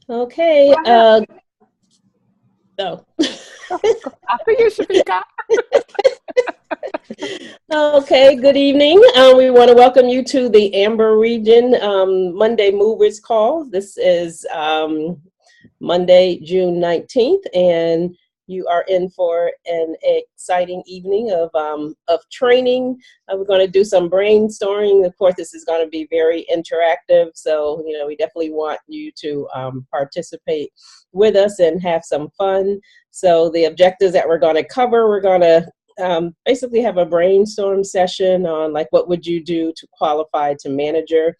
Okay. Go ahead. Oh. After you, Chafica. Okay. Good evening. We want to welcome you to the Amber Region Monday Movers Call. This is Monday, June 19th, and you are in for an exciting evening of training. We're going to do some brainstorming. Of course, this is going to be very interactive, so we definitely want you to participate with us and have some fun. So the objectives that we're going to cover, we're going to basically have a brainstorm session on like what would you do to qualify to manager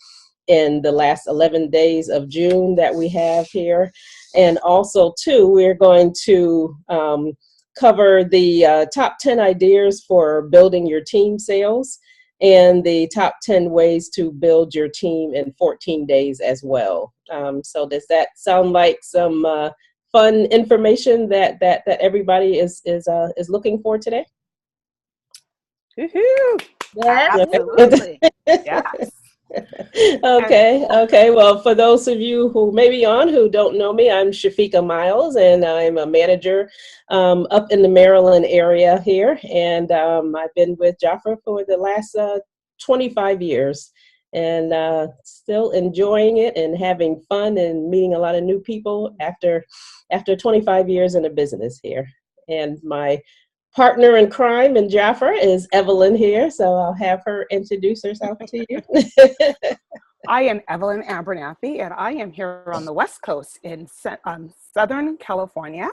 in the last 11 days of June that we have here. And also, too, we're going to cover the top 10 ideas for building your team sales and the top 10 ways to build your team in 14 days as well. So does that sound like some fun information that everybody is looking for today? Woohoo! Yes. Absolutely. Yes. And Okay. Well, for those of you who may be on who don't know me, I'm Chafica Miles, and I'm a manager up in the Maryland area here. And I've been with Jaffa for the last 25 years, and still enjoying it and having fun and meeting a lot of new people after 25 years in the business here. And my partner in crime in Jaffa is Evelyn here, so I'll have her introduce herself to you. I am Evelyn Abernathy, and I am here on the West Coast in Southern California.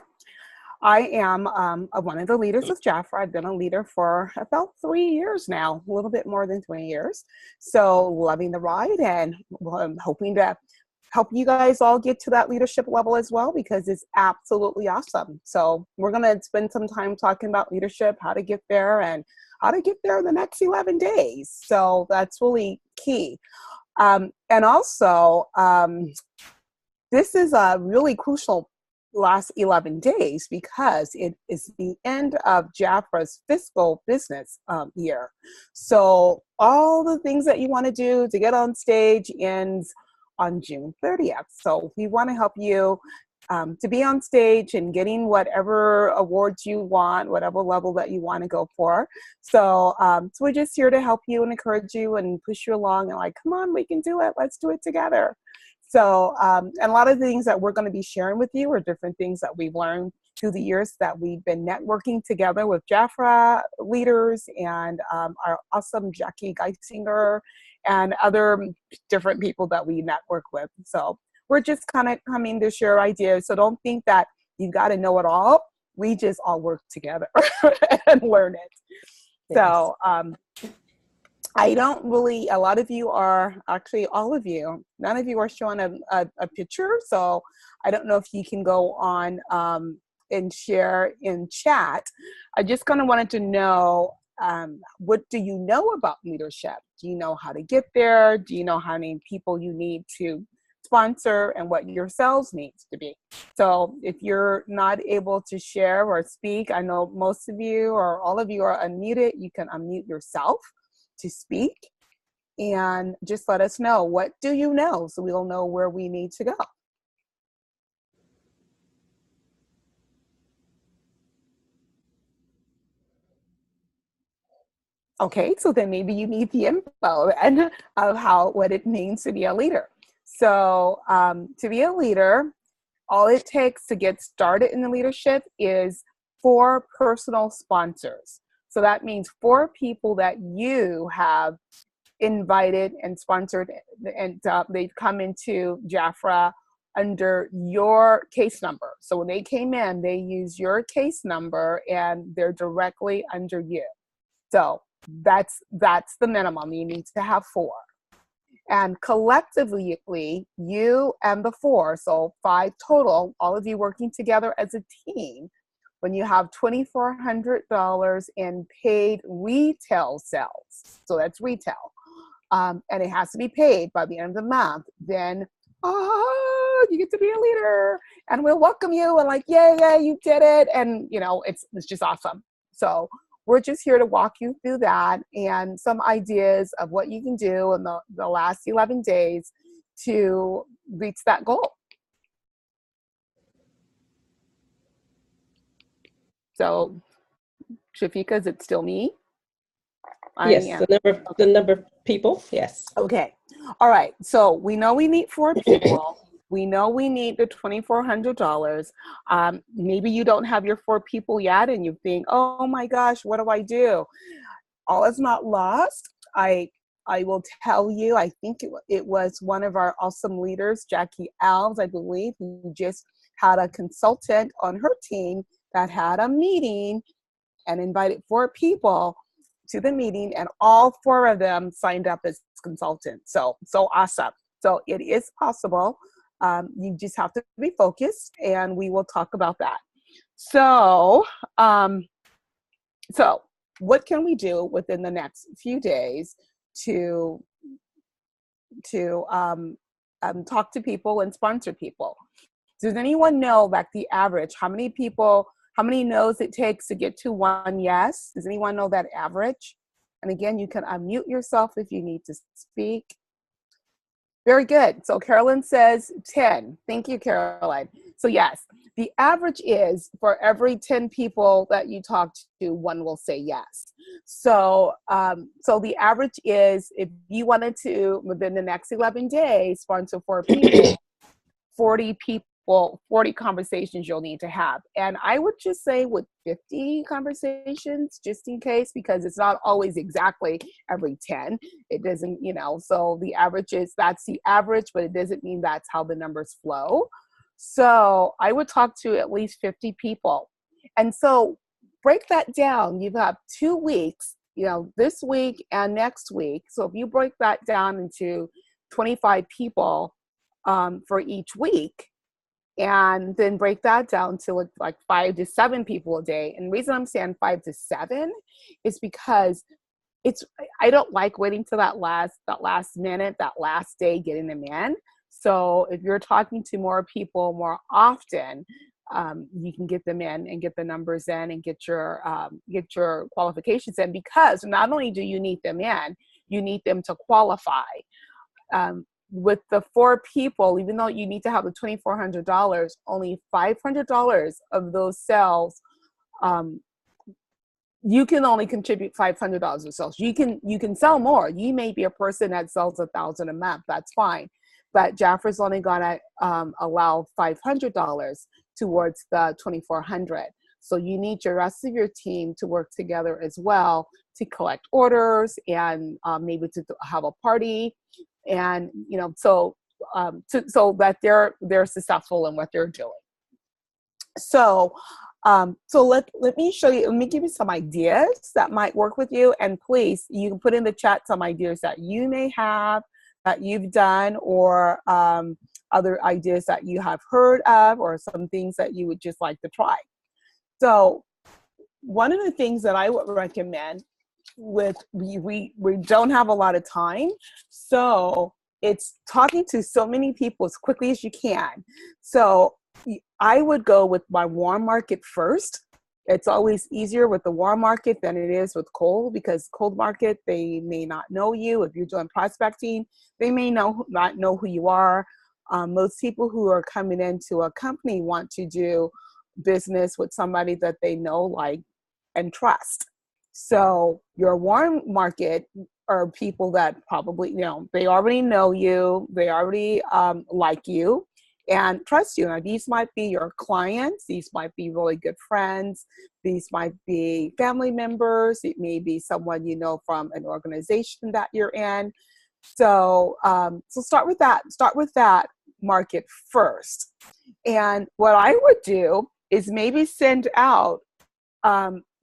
I am one of the leaders of Jaffa. I've been a leader for about 3 years now, a little bit more than 20 years. So loving the ride, and I'm hoping to help you guys all get to that leadership level as well, because it's absolutely awesome. So we're going to spend some time talking about leadership, how to get there, and how to get there in the next 11 days. So that's really key. And also, this is a really crucial last 11 days because it is the end of Jaffa's fiscal business year. So all the things that you want to do to get on stage ends on June 30th. So we want to help you to be on stage and getting whatever awards you want, whatever level that you want to go for. So, so we're just here to help you and encourage you and push you along and like, come on, we can do it. Let's do it together. So, and a lot of the things that we're going to be sharing with you are different things that we've learned through the years that we've been networking together with Jaffa leaders and our awesome Jackie Geisinger and other different people that we network with. So we're just kind of coming to share ideas. So don't think that you've got to know it all. We just all work together and learn it. Yes. So I don't really, a lot of you are, actually all of you, none of you are showing a picture. So I don't know if you can go on and share in chat. I just kind of wanted to know, what do you know about leadership? Do you know how to get there? Do you know how many people you need to sponsor and what your sales needs to be? So if you're not able to share or speak, I know most of you or all of you are unmuted. You can unmute yourself to speak and just let us know, what do you know, so we'll know where we need to go. Okay, so then maybe you need the info and of what it means to be a leader. So to be a leader, all it takes to get started in the leadership is 4 personal sponsors. So that means 4 people that you have invited and sponsored, and they've come into Jaffa under your case number. So when they came in, they use your case number and they're directly under you. So that's the minimum. You need to have 4. And collectively, you and the 4, so 5 total, all of you working together as a team, when you have $2,400 in paid retail sales, so that's retail, and it has to be paid by the end of the month, then you get to be a leader and we'll welcome you and like, yeah, you did it. And it's just awesome. So we're just here to walk you through that and some ideas of what you can do in the last 11 days to reach that goal. So Chafica, is it still me? I Yes, am. the number of people, yes. Okay. All right. So we know we need 4 people. We know we need the $2,400. Maybe you don't have your 4 people yet and you think, oh my gosh, what do I do? All is not lost. I will tell you, I think it was one of our awesome leaders, Jackie Alves, I believe, who just had a consultant on her team that had a meeting and invited 4 people to the meeting, and all 4 of them signed up as consultants. So awesome. So it is possible. You just have to be focused, and we will talk about that. So, so what can we do within the next few days to talk to people and sponsor people? Does anyone know, like, the average, how many no's it takes to get to 1 yes? Does anyone know that average? And again, you can unmute yourself if you need to speak. Very good. So Carolyn says 10. Thank you, Caroline. So yes, the average is for every 10 people that you talk to, 1 will say yes. So, so the average is, if you wanted to, within the next 11 days, sponsor 4 people, 40 people, 40 conversations you'll need to have. And I would just say with 50 conversations, just in case, because it's not always exactly every 10. It doesn't, so the average is, that's the average, but it doesn't mean that's how the numbers flow. So I would talk to at least 50 people. And so break that down. You've got 2 weeks, this week and next week. So if you break that down into 25 people for each week, and then break that down to like 5 to 7 people a day. And the reason I'm saying 5 to 7 is because I don't like waiting till that last minute, that last day, getting them in. So if you're talking to more people more often, you can get them in and get the numbers in and get your qualifications in, because not only do you need them in, you need them to qualify. With the 4 people, even though you need to have the $2,400, only $500 of those sales, you can only contribute $500 of sales. You can sell more. You may be a person that sells 1,000 a month. That's fine. But Jaffer's only gonna allow $500 towards the $2,400. So you need your rest of your team to work together as well to collect orders and maybe to have a party, and so that they're successful in what they're doing. So let me show you. Let me give you some ideas that might work with you, and please, you can put in the chat some ideas that you may have, that you've done, or other ideas that you have heard of, or some things that you would just like to try. So one of the things that I would recommend, we don't have a lot of time, so it's talking to so many people as quickly as you can. So I would go with my warm market first. It's always easier with the warm market than it is with cold, because cold market, they may not know you. If you're doing prospecting, they may not know who you are. Most people who are coming into a company want to do business with somebody that they know, like, and trust. So your warm market are people that probably, they already know you, they already like you and trust you. Now, these might be your clients, these might be really good friends, these might be family members, it may be someone you know from an organization that you're in. So so start with that market first. And what I would do is maybe send out,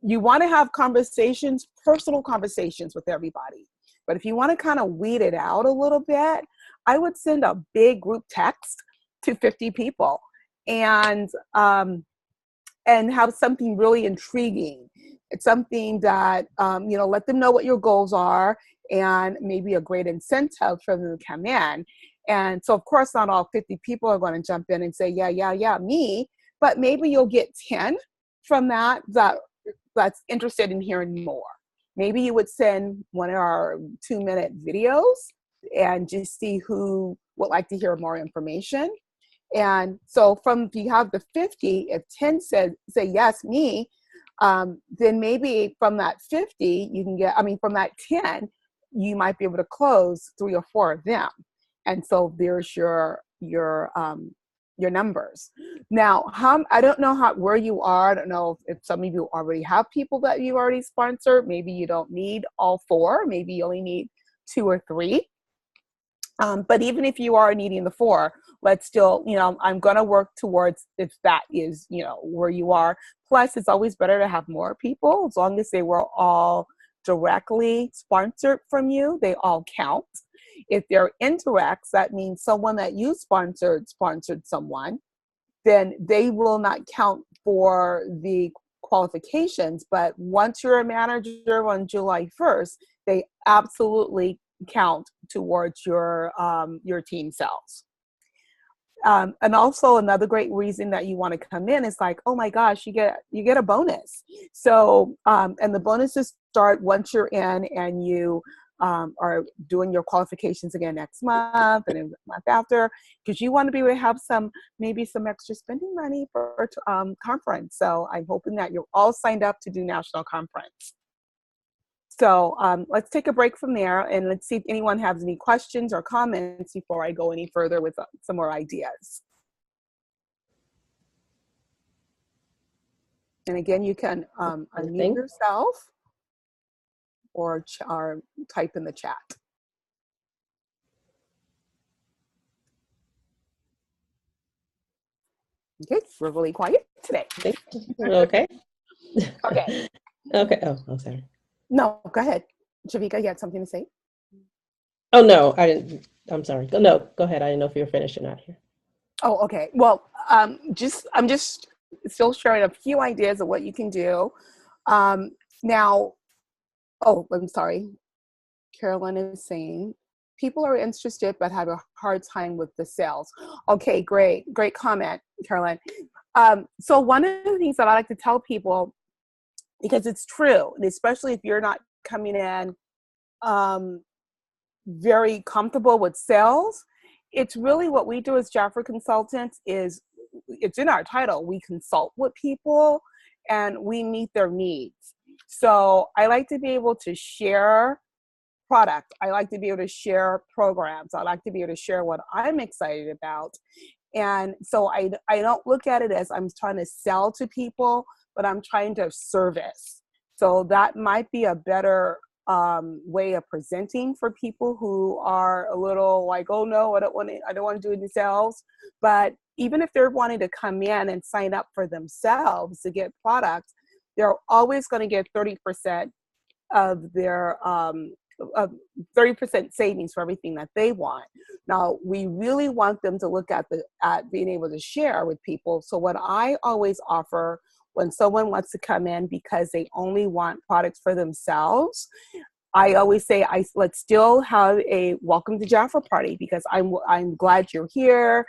you want to have conversations, personal conversations with everybody. But if you want to kind of weed it out a little bit, I would send a big group text to 50 people and have something really intriguing. It's something that, let them know what your goals are, and maybe a great incentive for them to come in. And so, of course, not all 50 people are going to jump in and say, yeah, me. But maybe you'll get 10 from that's interested in hearing more. Maybe you would send one of our 2-minute videos and just see who would like to hear more information. And so if you have the 50, if 10 say yes, me, then maybe from that 50, you can get, from that 10, you might be able to close 3 or 4 of them. And so there's your numbers. Now, I don't know where you are. I don't know if some of you already have people that you already sponsored. Maybe you don't need all 4. Maybe you only need 2 or 3. But even if you are needing the 4, let's still, I'm going to work towards if that is, where you are. Plus, it's always better to have more people, as long as they were all directly sponsored from you, they all count. If they're indirects, that means someone that you sponsored someone, then they will not count for the qualifications. But once you're a manager on July 1st, they absolutely count towards your team sales. And also another great reason that you want to come in is like, oh my gosh, you get a bonus. So, and the bonuses start once you're in and you are doing your qualifications again next month and then the month after, because you want to be able to have maybe some extra spending money for conference. So I'm hoping that you're all signed up to do national conference. So let's take a break from there and let's see if anyone has any questions or comments before I go any further with some more ideas. And again, you can unmute yourself or type in the chat. Okay, we're really quiet today. Okay. Okay. Okay. Oh, I'm sorry. No, go ahead. Chafica, you had something to say? Oh, no, I didn't. I'm sorry. No, go ahead. I didn't know if you were finished or not here. Oh, okay. Well, I'm just still sharing a few ideas of what you can do. Now, I'm sorry. Carolyn is saying, people are interested but have a hard time with the sales. Okay, great comment, Carolyn. So one of the things that I like to tell people, because it's true, and especially if you're not coming in very comfortable with sales, it's really what we do as Jafra consultants is, it's in our title, we consult with people and we meet their needs. So I like to be able to share product. I like to be able to share programs. I like to be able to share what I'm excited about. And so I don't look at it as I'm trying to sell to people, but I'm trying to service. So that might be a better way of presenting for people who are a little like, oh no, I don't want to do it themselves. But even if they're wanting to come in and sign up for themselves to get products, they're always going to get 30% of their 30% savings for everything that they want. Now, we really want them to look at being able to share with people. So what I always offer when someone wants to come in because they only want products for themselves, I always say, let's still have a welcome to Jafra party, because I'm glad you're here.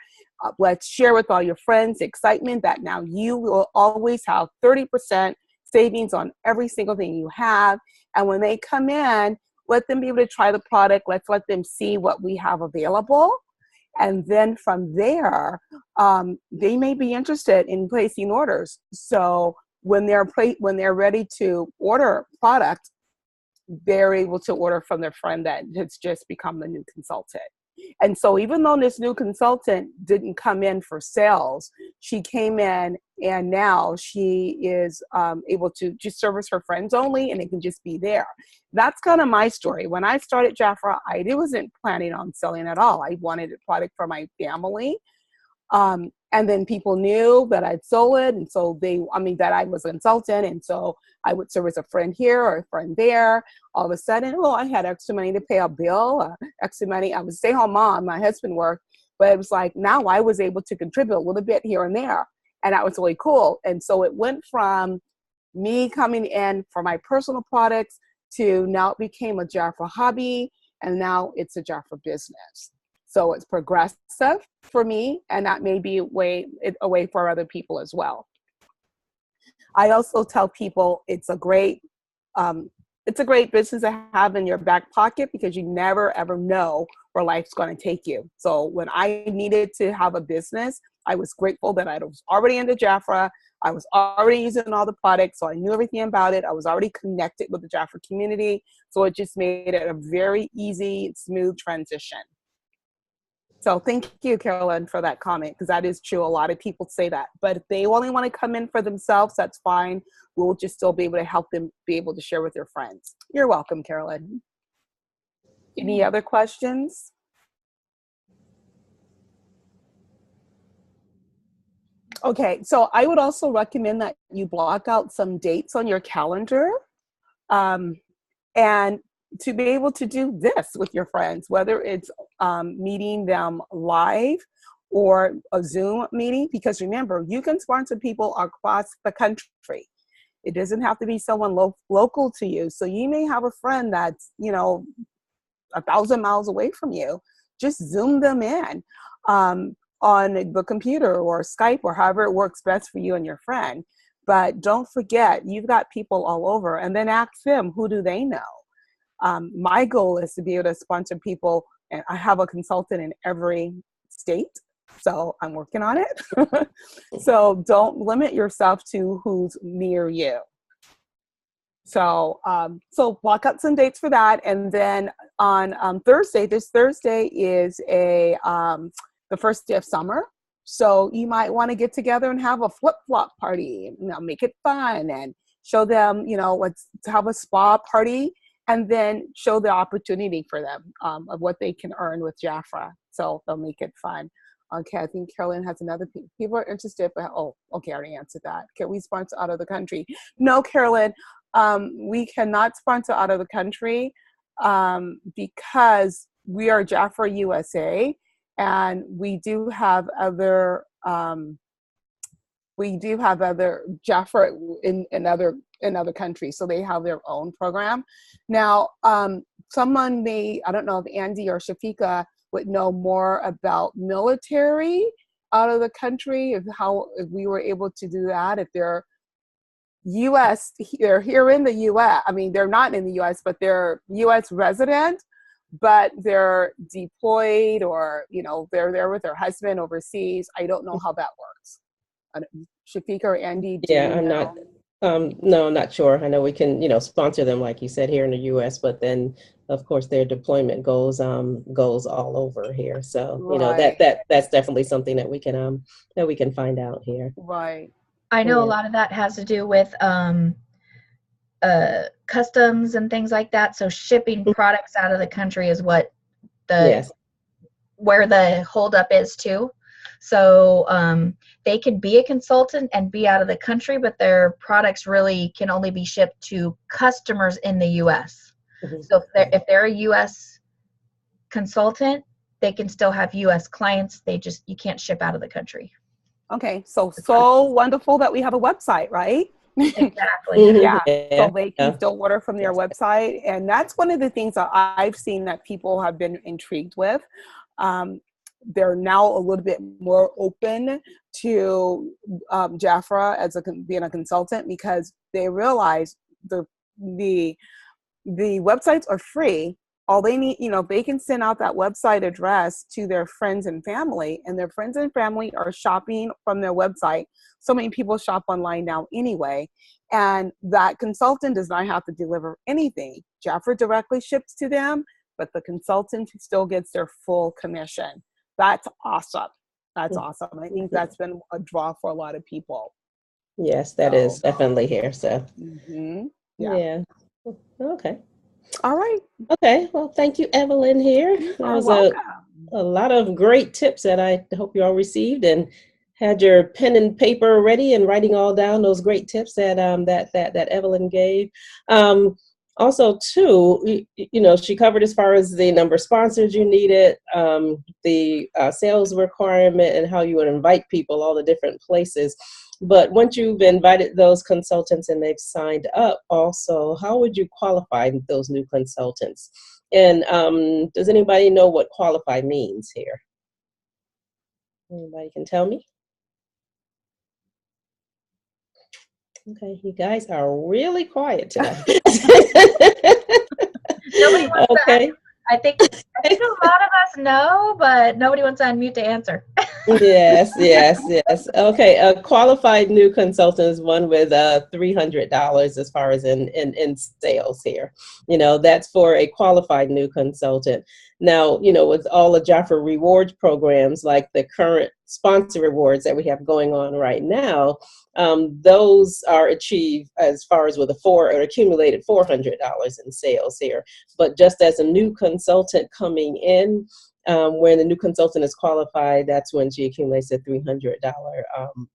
Let's share with all your friends the excitement that now you will always have 30% savings on every single thing you have. And when they come in, let them be able to try the product. Let's let them see what we have available. And then from there, they may be interested in placing orders. So when they're ready to order product, they're able to order from their friend that has just become the new consultant. And so even though this new consultant didn't come in for sales, she came in and now she is able to just service her friends only, and it can just be there. That's kind of my story. When I started Jafra, I wasn't planning on selling at all. I wanted a product for my family. And then people knew that I'd sold it. And so that I was a consultant. And so I would service a friend here or a friend there. All of a sudden, I had extra money to pay a bill, extra money. I was a stay-home mom. My husband worked. But it was like, now I was able to contribute a little bit here and there. And that was really cool. And so it went from me coming in for my personal products to now it became a Jafra hobby. And now it's a Jafra business. So it's progressive for me, and that may be a way for other people as well. I also tell people it's a great business to have in your back pocket, because you never ever know where life's going to take you. So when I needed to have a business, I was grateful that I was already into Jafra. I was already using all the products, so I knew everything about it. I was already connected with the Jafra community, so it just made it a very easy, smooth transition. So thank you, Carolyn, for that comment, because that is true. A lot of people say that. But if they only want to come in for themselves, that's fine. We'll just still be able to help them be able to share with their friends. You're welcome, Carolyn. Any other questions? Okay, so I would also recommend that you block out some dates on your calendar. And to be able to do this with your friends, whether it's meeting them live or a Zoom meeting, because remember, you can sponsor people across the country. It doesn't have to be someone local to you. So you may have a friend that's, 1,000 miles away from you. Just Zoom them in on the computer or Skype or however it works best for you and your friend. But don't forget, you've got people all over, and then ask them, who do they know? My goal is to be able to sponsor people, and I have a consultant in every state, so I'm working on it. So don't limit yourself to who's near you. So block out some dates for that, and then on Thursday, this Thursday is the first day of summer. So you might want to get together and have a flip-flop party, make it fun and show them, let's have a spa party, and then show the opportunity for them of what they can earn with Jafra. So they'll make it fun. Okay, I think Carolyn has another people are interested, but okay, I already answered that. Can we sponsor out of the country? No, Carolyn, we cannot sponsor out of the country because we are Jafra USA. And we do have other Jafra in other countries, so they have their own program. Now, someone I don't know if Andy or Chafica would know more about military out of the country, if we were able to do that, if they're they're here in the US. I mean, they're not in the US, but they're US resident, but they're deployed or, they're there with their husband overseas. I don't know how that works. Shafiqa or Andy, I'm not, no, I'm not sure. I know we can, sponsor them, like you said, here in the US, but then of course their deployment goes all over here. So, right. that's definitely something that we can find out here. Right. I know a lot of that has to do with customs and things like that. So shipping products out of the country is what where the holdup is too. So they can be a consultant and be out of the country, but their products really can only be shipped to customers in the U.S. Mm-hmm. So if they're a U.S. consultant, they can still have U.S. clients. You can't ship out of the country. Okay, so wonderful that we have a website, right? Exactly. Yeah. So they can still order from their website. And that's one of the things that I've seen that people have been intrigued with. They're now a little bit more open to Jafra as being a consultant, because they realize the websites are free. All they need, they can send out that website address to their friends and family, and their friends and family are shopping from their website. So many people shop online now anyway, and that consultant does not have to deliver anything. Jafra directly ships to them, but the consultant still gets their full commission. That's awesome. That's awesome. I think that's been a draw for a lot of people. Yes, that is definitely here. So, yeah. Okay. All right. Okay. Well, thank you, Evelyn. Here, that was a lot of great tips that I hope you all received and had your pen and paper ready and writing all down those great tips that that Evelyn gave. Also, too, she covered as far as the number of sponsors you needed, the sales requirement, and how you would invite people all the different places. But once you've invited those consultants and they've signed up, also, how would you qualify those new consultants? And does anybody know what qualify means here? Anybody can tell me? Okay, you guys are really quiet tonight. Nobody wants to. I I think a lot of us know, but nobody wants to unmute to answer. Yes, yes, yes. Okay, a qualified new consultant is one with $300 as far as in sales here. That's for a qualified new consultant. Now, with all the Jaffa rewards programs, like the current sponsor rewards that we have going on right now, those are achieved as far as with or accumulated $400 in sales here. But just as a new consultant coming in, when the new consultant is qualified, that's when she accumulates a $300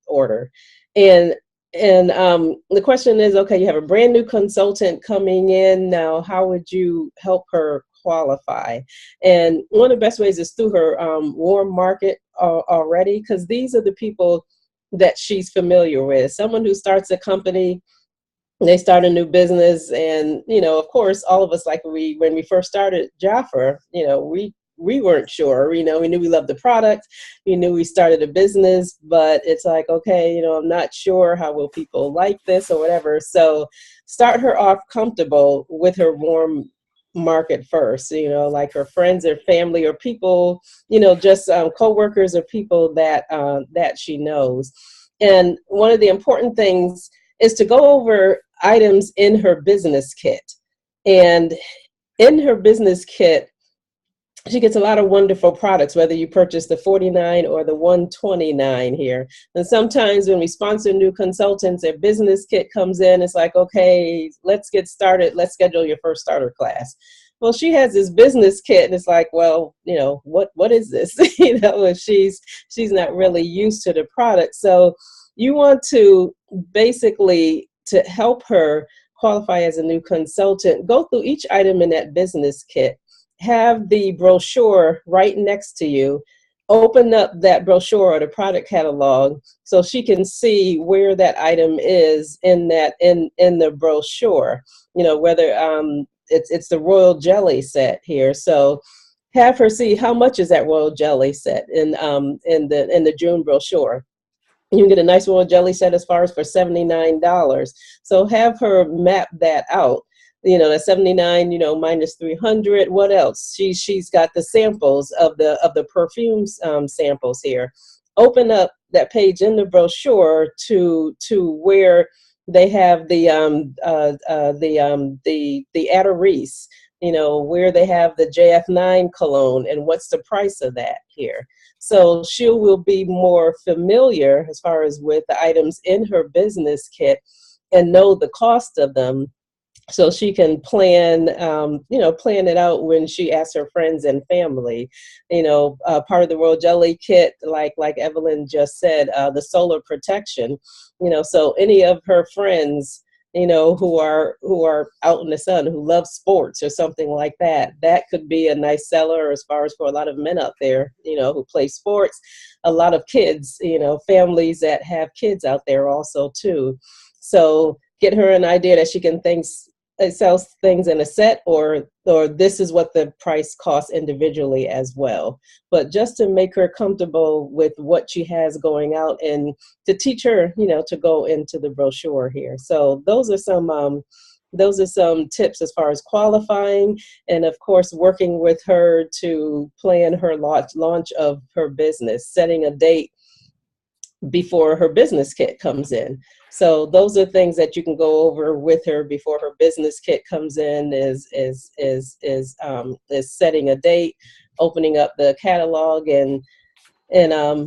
order. And the question is, okay, you have a brand new consultant coming in now. How would you help her qualify? And one of the best ways is through her warm market already, because these are the people that she's familiar with. Someone who starts a company, they start a new business, and of course, all of us, like when we first started Jaffa, we weren't sure. We knew we loved the product, we knew we started a business, but it's like, okay, I'm not sure how will people like this or whatever. So start her off comfortable with her warm market first, like her friends or family or people, just co-workers or people that she knows. And one of the important things is to go over items in her business kit. And in her business kit, she gets a lot of wonderful products, whether you purchase the 49 or the 129 here. And sometimes when we sponsor new consultants, their business kit comes in, it's like, okay, let's get started. Let's schedule your first starter class. Well, she has this business kit, and it's like, well, what is this? If she's not really used to the product. So you want to basically, to help her qualify as a new consultant, go through each item in that business kit, have the brochure right next to you, open up that brochure or the product catalog so she can see where that item is in the brochure, whether it's the royal jelly set here. So have her see how much is that royal jelly set in the June brochure. You can get a nice royal jelly set as far as for $79. So have her map that out. The 79, minus 300. What else? She's got the samples of the perfumes samples here. Open up that page in the brochure to where they have the Atterese, where they have the JF9 cologne and what's the price of that here. So she will be more familiar as far as with the items in her business kit and know the cost of them. So she can plan it out when she asks her friends and family. Part of the Royal Jelly kit, like Evelyn just said, the solar protection. So any of her friends, who are out in the sun, who love sports or something like that, that could be a nice seller as far as for a lot of men out there, who play sports. A lot of kids, families that have kids out there also too. So get her an idea that she can sells things in a set, or this is what the price costs individually as well. But just to make her comfortable with what she has going out, and to teach her, to go into the brochure here. So those are some tips as far as qualifying, and of course working with her to plan her launch of her business, setting a date before her business kit comes in. So those are things that you can go over with her before her business kit comes in, is setting a date, opening up the catalog, and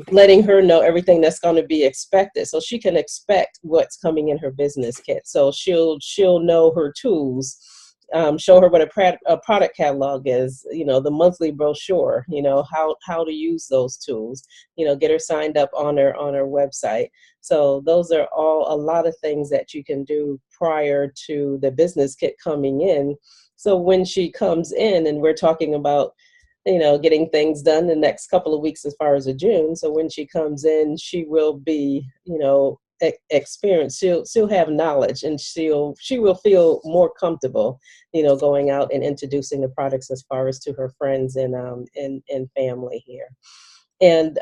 letting her know everything that's going to be expected, so she can expect what's coming in her business kit. So she'll know her tools. Show her what a product catalog is, the monthly brochure, how to use those tools, get her signed up on her website. So those are all a lot of things that you can do prior to the business kit coming in. So when she comes in, and we're talking about, getting things done the next couple of weeks as far as June. So when she comes in, she will be, experienced. She'll have knowledge, and she will feel more comfortable, going out and introducing the products as far as to her friends and family here. And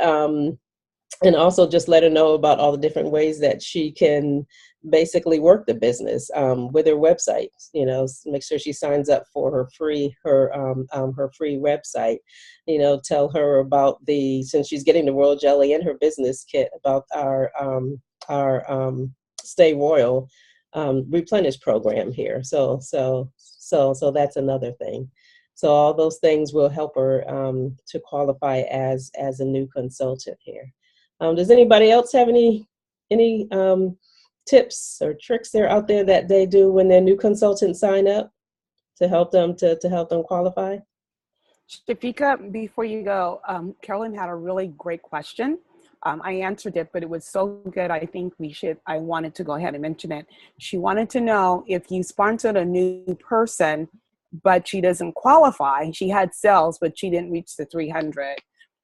and also just let her know about all the different ways that she can basically work the business with her website. Make sure she signs up for her free website. Tell her about since she's getting the royal jelly and her business kit, about our Stay Royal replenish program here. So that's another thing. So all those things will help her to qualify as a new consultant here. Does anybody else have any tips or tricks that are out there that they do when their new consultants sign up to help them qualify? Chafica, before you go, Carolyn had a really great question. I answered it, but it was so good. I think I wanted to go ahead and mention it. She wanted to know if you sponsored a new person, but she doesn't qualify. She had sales, but she didn't reach the 300.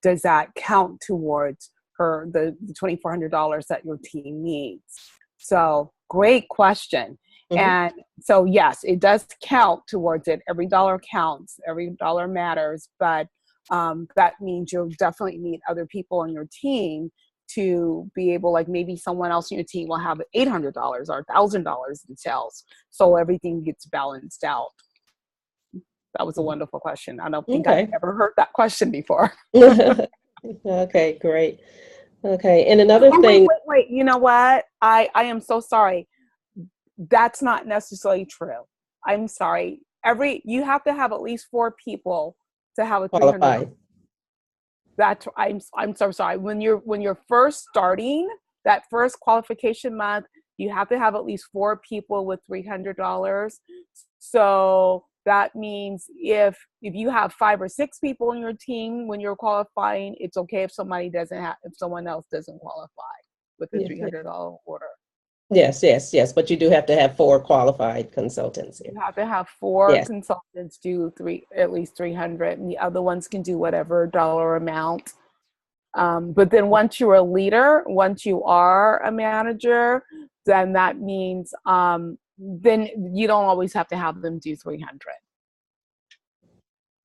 Does that count towards the $2,400 that your team needs? So great question. Mm-hmm. And so yes, it does count towards it. Every dollar counts, every dollar matters, but that means you'll definitely need other people on your team to be able, like maybe someone else on your team will have $800 or $1,000 in sales. So everything gets balanced out. That was a wonderful question. I don't think I've ever heard that question before. Okay, great. Okay, and another thing. Wait. You know what? I am so sorry. That's not necessarily true. I'm sorry. You have to have at least 4 people to have a 300. Qualified. I'm so sorry. When you're first starting that first qualification month, you have to have at least 4 people with $300. So that means if you have 5 or 6 people on your team when you're qualifying, it's okay if someone else doesn't qualify with the $300 order. Yes. But you do have to have 4 qualified consultants here. You have to have 4 consultants do at least 300, and the other ones can do whatever dollar amount. But then once you're a leader, once you are a manager, then that means then you don't always have to have them do 300.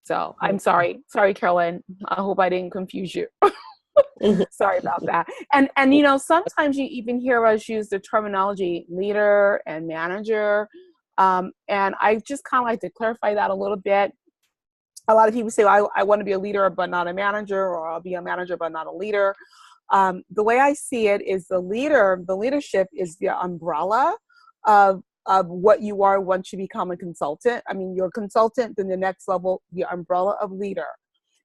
So I'm sorry, Carolyn. I hope I didn't confuse you. Sorry about that. And sometimes you even hear us use the terminology leader and manager. And I just kind of like to clarify that a little bit. A lot of people say, I want to be a leader, but not a manager, or I'll be a manager, but not a leader. The way I see it is the leadership is the umbrella of what you are once you become a consultant. I mean, you're a consultant, then the next level, the umbrella of leader.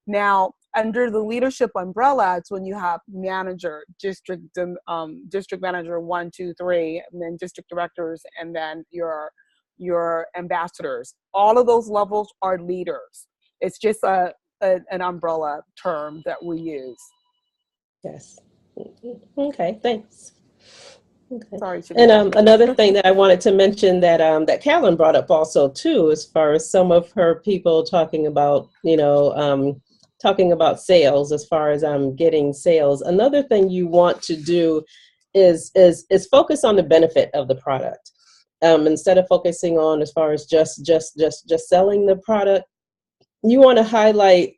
Now, under the leadership umbrella, it's when you have manager, district manager 1, 2, 3, and then district directors, and then your ambassadors. All of those levels are leaders. It's just an umbrella term that we use. Yes. Okay, thanks. Okay. Sorry, and another thing that I wanted to mention that Carolyn brought up also too, as far as some of her people talking about sales, as far as getting sales. Another thing you want to do is focus on the benefit of the product, instead of focusing on as far as just selling the product. You want to highlight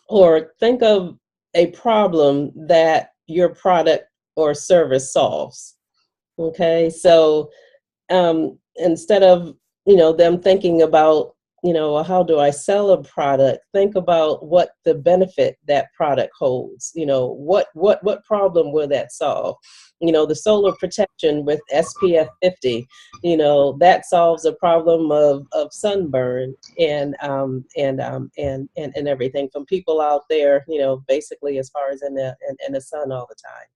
or think of a problem that your product or service solves. Okay, so instead of them thinking about how do I sell a product, think about what the benefit that product holds. What problem will that solve? The solar protection with SPF 50, that solves a problem of sunburn and everything from people out there, basically as far as in the sun all the time.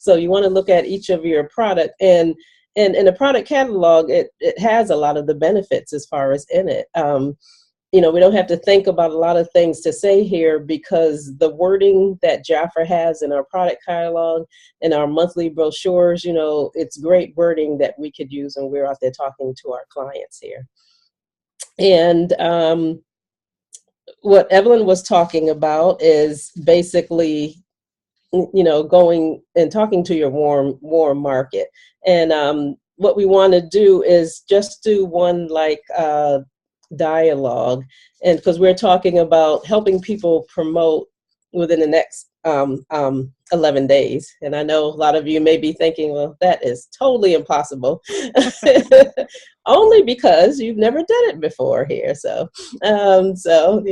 So you want to look at each of your product, and in the product catalog, it has a lot of the benefits as far as in it. We don't have to think about a lot of things to say here, because the wording that Jafra has in our product catalog and our monthly brochures, it's great wording that we could use when we're out there talking to our clients here. And what Evelyn was talking about is basically going and talking to your warm market. And what we want to do is just do one dialogue, and because we're talking about helping people promote within the next 11 days. And I know a lot of you may be thinking, well, that is totally impossible. Only because you've never done it before here. So so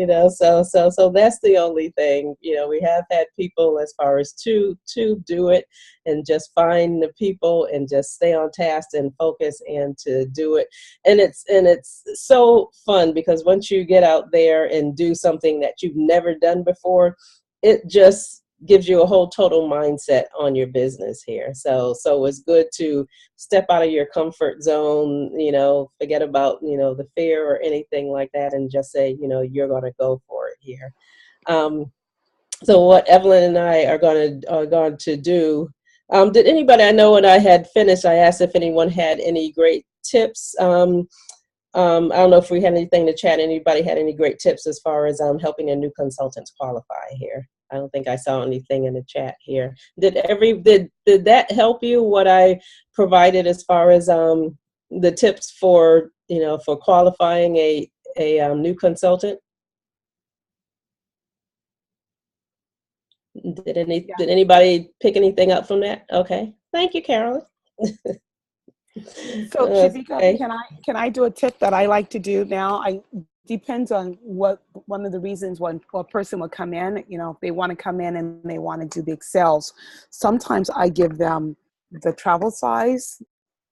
that's the only thing. We have had people as far as to do it, and just find the people and just stay on task and focus and to do it. And it's so fun, because once you get out there and do something that you've never done before, it just gives you a whole total mindset on your business here. So it's good to step out of your comfort zone, forget about, the fear or anything like that, and just say, you're going to go for it here. So what Evelyn and I are going to do, did anybody, I know when I had finished, I asked if anyone had any great tips. I don't know if we had anything to chat. Anybody had any great tips as far as helping a new consultants qualify here? I don't think I saw anything in the chat here. Did that help you, what I provided as far as the tips for for qualifying a new consultant? Did anybody pick anything up from that? Okay, thank you, Carolyn. So Chafica, can I do a tip that I like to do now? Depends on what one of the reasons when a person will come in, if they want to come in and they want to do big sales. Sometimes I give them the travel size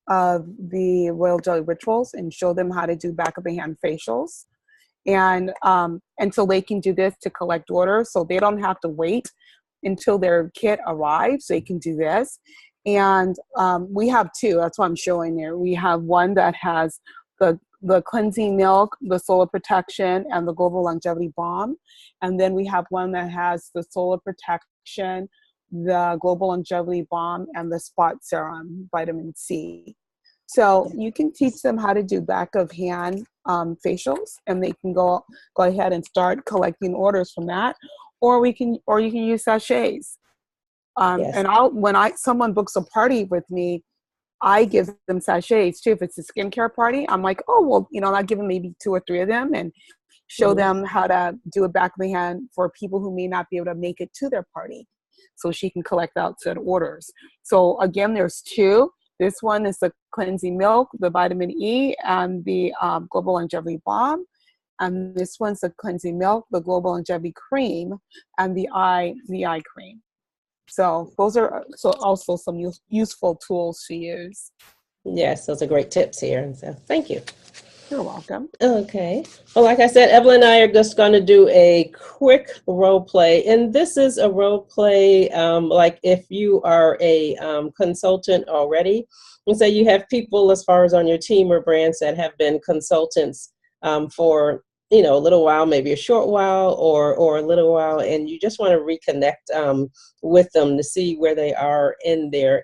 of the Royal Jelly Rituals and show them how to do back of the hand facials. And so they can do this to collect orders, so they don't have to wait until their kit arrives. They can do this. And we have two, that's what I'm showing there. We have one that has the cleansing milk, the solar protection, and the global longevity balm. And then we have one that has the solar protection, the global longevity balm, and the spot serum, vitamin C. So you can teach them how to do back of hand facials, and they can go ahead and start collecting orders from that. Or you can use sachets. Yes. And when someone books a party with me, I give them sachets too. If it's a skincare party, I'm like, oh, well, I'll give them maybe 2 or 3 of them and show them how to do a back of the hand for people who may not be able to make it to their party, so she can collect out said orders. So again, there's 2. This one is the cleansing milk, the vitamin E, and the global longevity balm. And this one's the cleansing milk, the global longevity cream, and the eye cream. So those are also some useful tools to use. Yes, those are great tips here. So thank you. You're welcome. Okay. Well, like I said, Evelyn and I are just going to do a quick role play. And this is a role play like if you are a consultant already. And so you have people as far as on your team or brands that have been consultants for a little while, maybe a short while or a little while, and you just want to reconnect with them to see where they are in their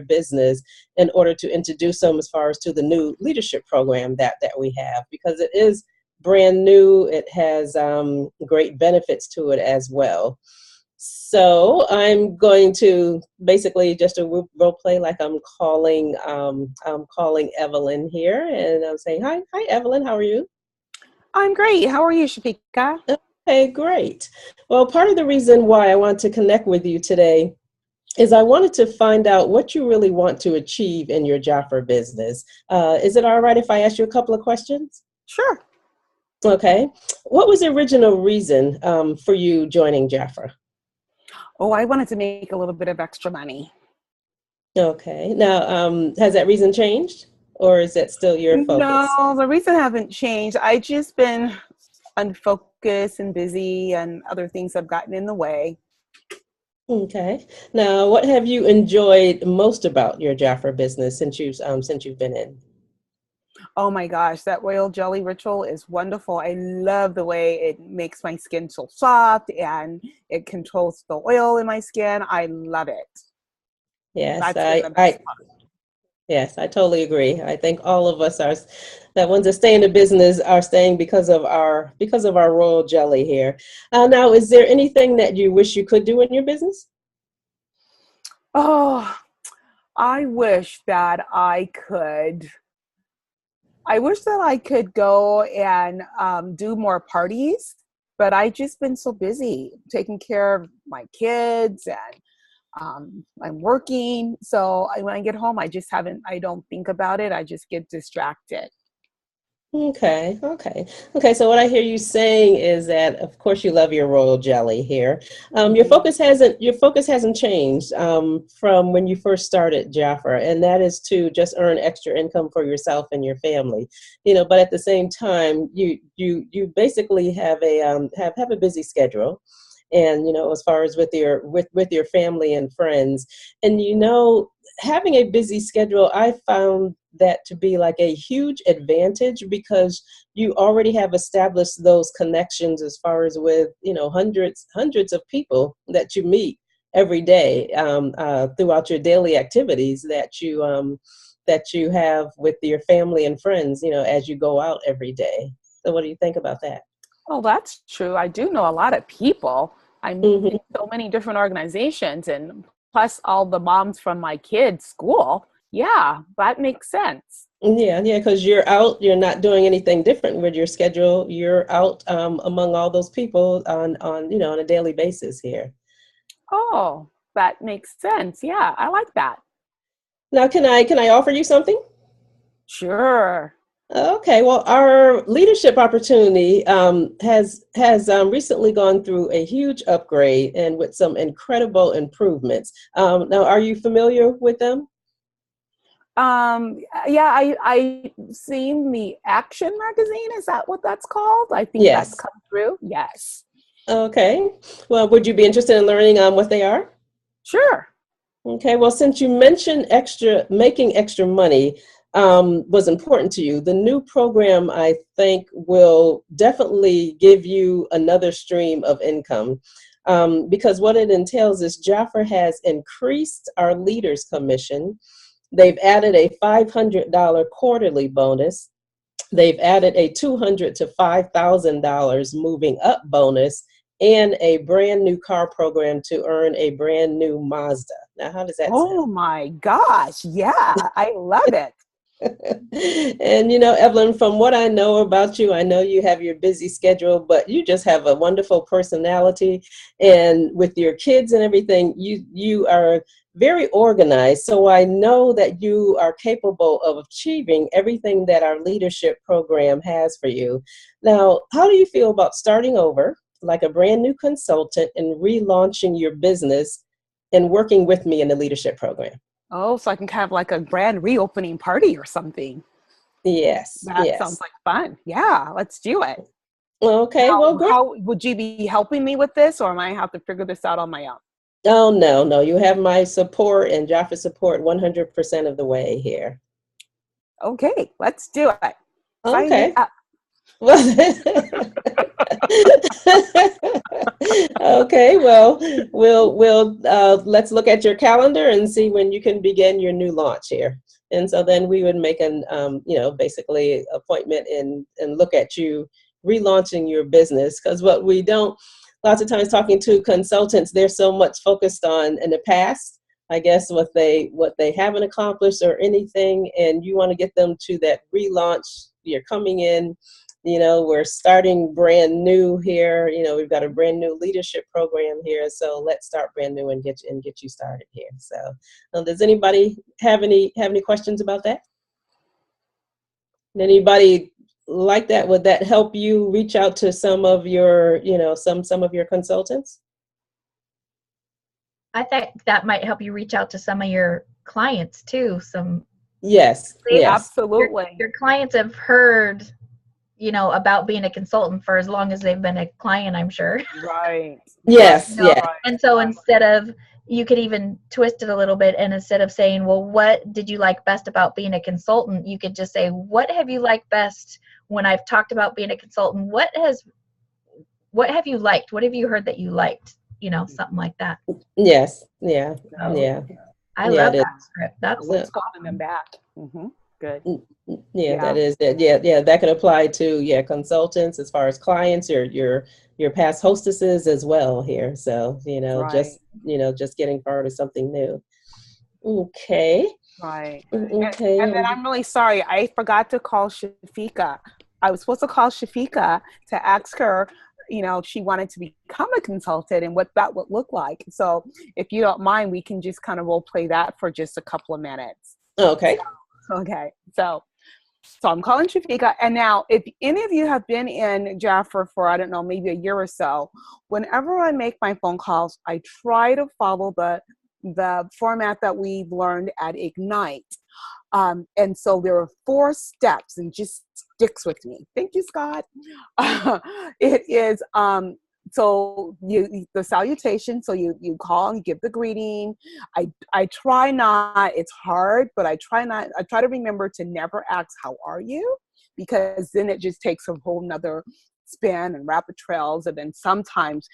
business, in order to introduce them as far as to the new leadership program that we have, because it is brand new. It has great benefits to it as well. So I'm going to basically just a role play, like I'm calling Evelyn here, and I'm saying, hi Evelyn, how are you? I'm great. How are you, Chafica? Okay, great. Well, part of the reason why I want to connect with you today is I wanted to find out what you really want to achieve in your Jafra business. Is it all right if I ask you a couple of questions? Sure. Okay. What was the original reason for you joining Jafra? Oh, I wanted to make a little bit of extra money. Okay. Now, has that reason changed? Or is that still your focus? No, the reason hasn't changed. I just been unfocused and busy, and other things have gotten in the way. Okay. Now, what have you enjoyed most about your Jafra business since you've been in? Oh my gosh, that royal jelly ritual is wonderful. I love the way it makes my skin so soft, and it controls the oil in my skin. I love it. Yes, That's been the best part. Yes, I totally agree. I think all of us that ones that stay in the business are staying because of our royal jelly here. Now, is there anything that you wish you could do in your business? Oh, I wish that I could go and do more parties. but I just been so busy taking care of my kids, and I'm working. So when I get home, I don't think about it. I just get distracted. Okay. So what I hear you saying is that, of course, you love your royal jelly here. Mhm. Your focus hasn't changed from when you first started, Jaffa, and that is to just earn extra income for yourself and your family. But at the same time, you basically have a busy schedule, and as far as with your family and friends, and having a busy schedule, I found that to be like a huge advantage because you already have established those connections as far as with hundreds of people that you meet every day throughout your daily activities that you have with your family and friends as you go out every day. So what do you think about that? Oh, that's true. I do know a lot of people. I'm Hmm. in so many different organizations, and plus all the moms from my kids' school. Yeah, that makes sense. Yeah, because you're out, you're not doing anything different with your schedule. You're out among all those people on a daily basis here. Oh, that makes sense. Yeah, I like that. Now, can I offer you something? Sure. Okay, well, our leadership opportunity has recently gone through a huge upgrade and with some incredible improvements. Now, are you familiar with them? Yeah, I seen the Action magazine. Is that what that's called? I think that's Yes. come through. Yes. Okay. Well, would you be interested in learning what they are? Sure. Okay, well, since you mentioned making extra money was important to you, the new program, I think, will definitely give you another stream of income. Because what it entails is Jaffer has increased our leaders commission. They've added a $500 quarterly bonus. They've added a $200 to $5,000 moving up bonus and a brand new car program to earn a brand new Mazda. Now, how does that sound? Oh my gosh. Yeah, I love it. And Evelyn, from what I know about you, I know you have your busy schedule, but you just have a wonderful personality. And with your kids and everything, you are very organized. So I know that you are capable of achieving everything that our leadership program has for you. Now, how do you feel about starting over like a brand new consultant and relaunching your business and working with me in the leadership program? Oh, so I can have like a grand reopening party or something. Yes, That sounds yes. like fun. Yeah, let's do it. Okay, well, Now, great. how would you be helping me with this, or am I have to figure this out on my own? Oh, no, no, you have my support and Jaffa's support 100% of the way here. Okay, let's do it. Sign me Okay. up. Well, okay, well, let's look at your calendar and see when you can begin your new launch here. And so then we would make basically appointment and look at you relaunching your business. Because what we don't, lots of times talking to consultants, they're so much focused on in the past, I guess, what they haven't accomplished or anything, and you want to get them to that relaunch. You're coming in, we're starting brand new here. We've got a brand new leadership program here. So let's start brand new and get you started here. So does anybody have any questions about that? Anybody like that? Would that help you reach out to some of your, some of your consultants? I think that might help you reach out to some of your clients too. Yes, yes. Absolutely. Your clients have heard, about being a consultant for as long as they've been a client, I'm sure. Right. Yes, No. yeah. And so instead of, you could even twist it a little bit, and instead of saying, well, what did you like best about being a consultant? You could just say, what have you liked best when I've talked about being a consultant? What have you liked? What have you heard that you liked? Something like that. Yes, yeah, So yeah. I Yeah, love it is. that script. That's Yeah. What's calling them back? Good. Yeah, Yeah. that is it. Yeah, that could apply to consultants as far as clients, your past hostesses as well here. So, Right. just getting part of something new. Okay. Right. Okay. And then I'm really sorry. I forgot to call Chafica. I was supposed to call Chafica to ask her she wanted to become a consultant and what that would look like. So if you don't mind, we can just kind of role play that for just a couple of minutes. Okay. Okay. So I'm calling Chafica. And now, if any of you have been in Jaffa for, I don't know, maybe a year or so, whenever I make my phone calls, I try to follow the format that we've learned at Ignite. And so there are 4 steps, and just sticks with me. Thank you, Scott. It is, so the salutation, so you call and give the greeting. I try not, it's hard, but I try to remember to never ask, how are you? Because then it just takes a whole nother spin and rabbit trails. And then sometimes,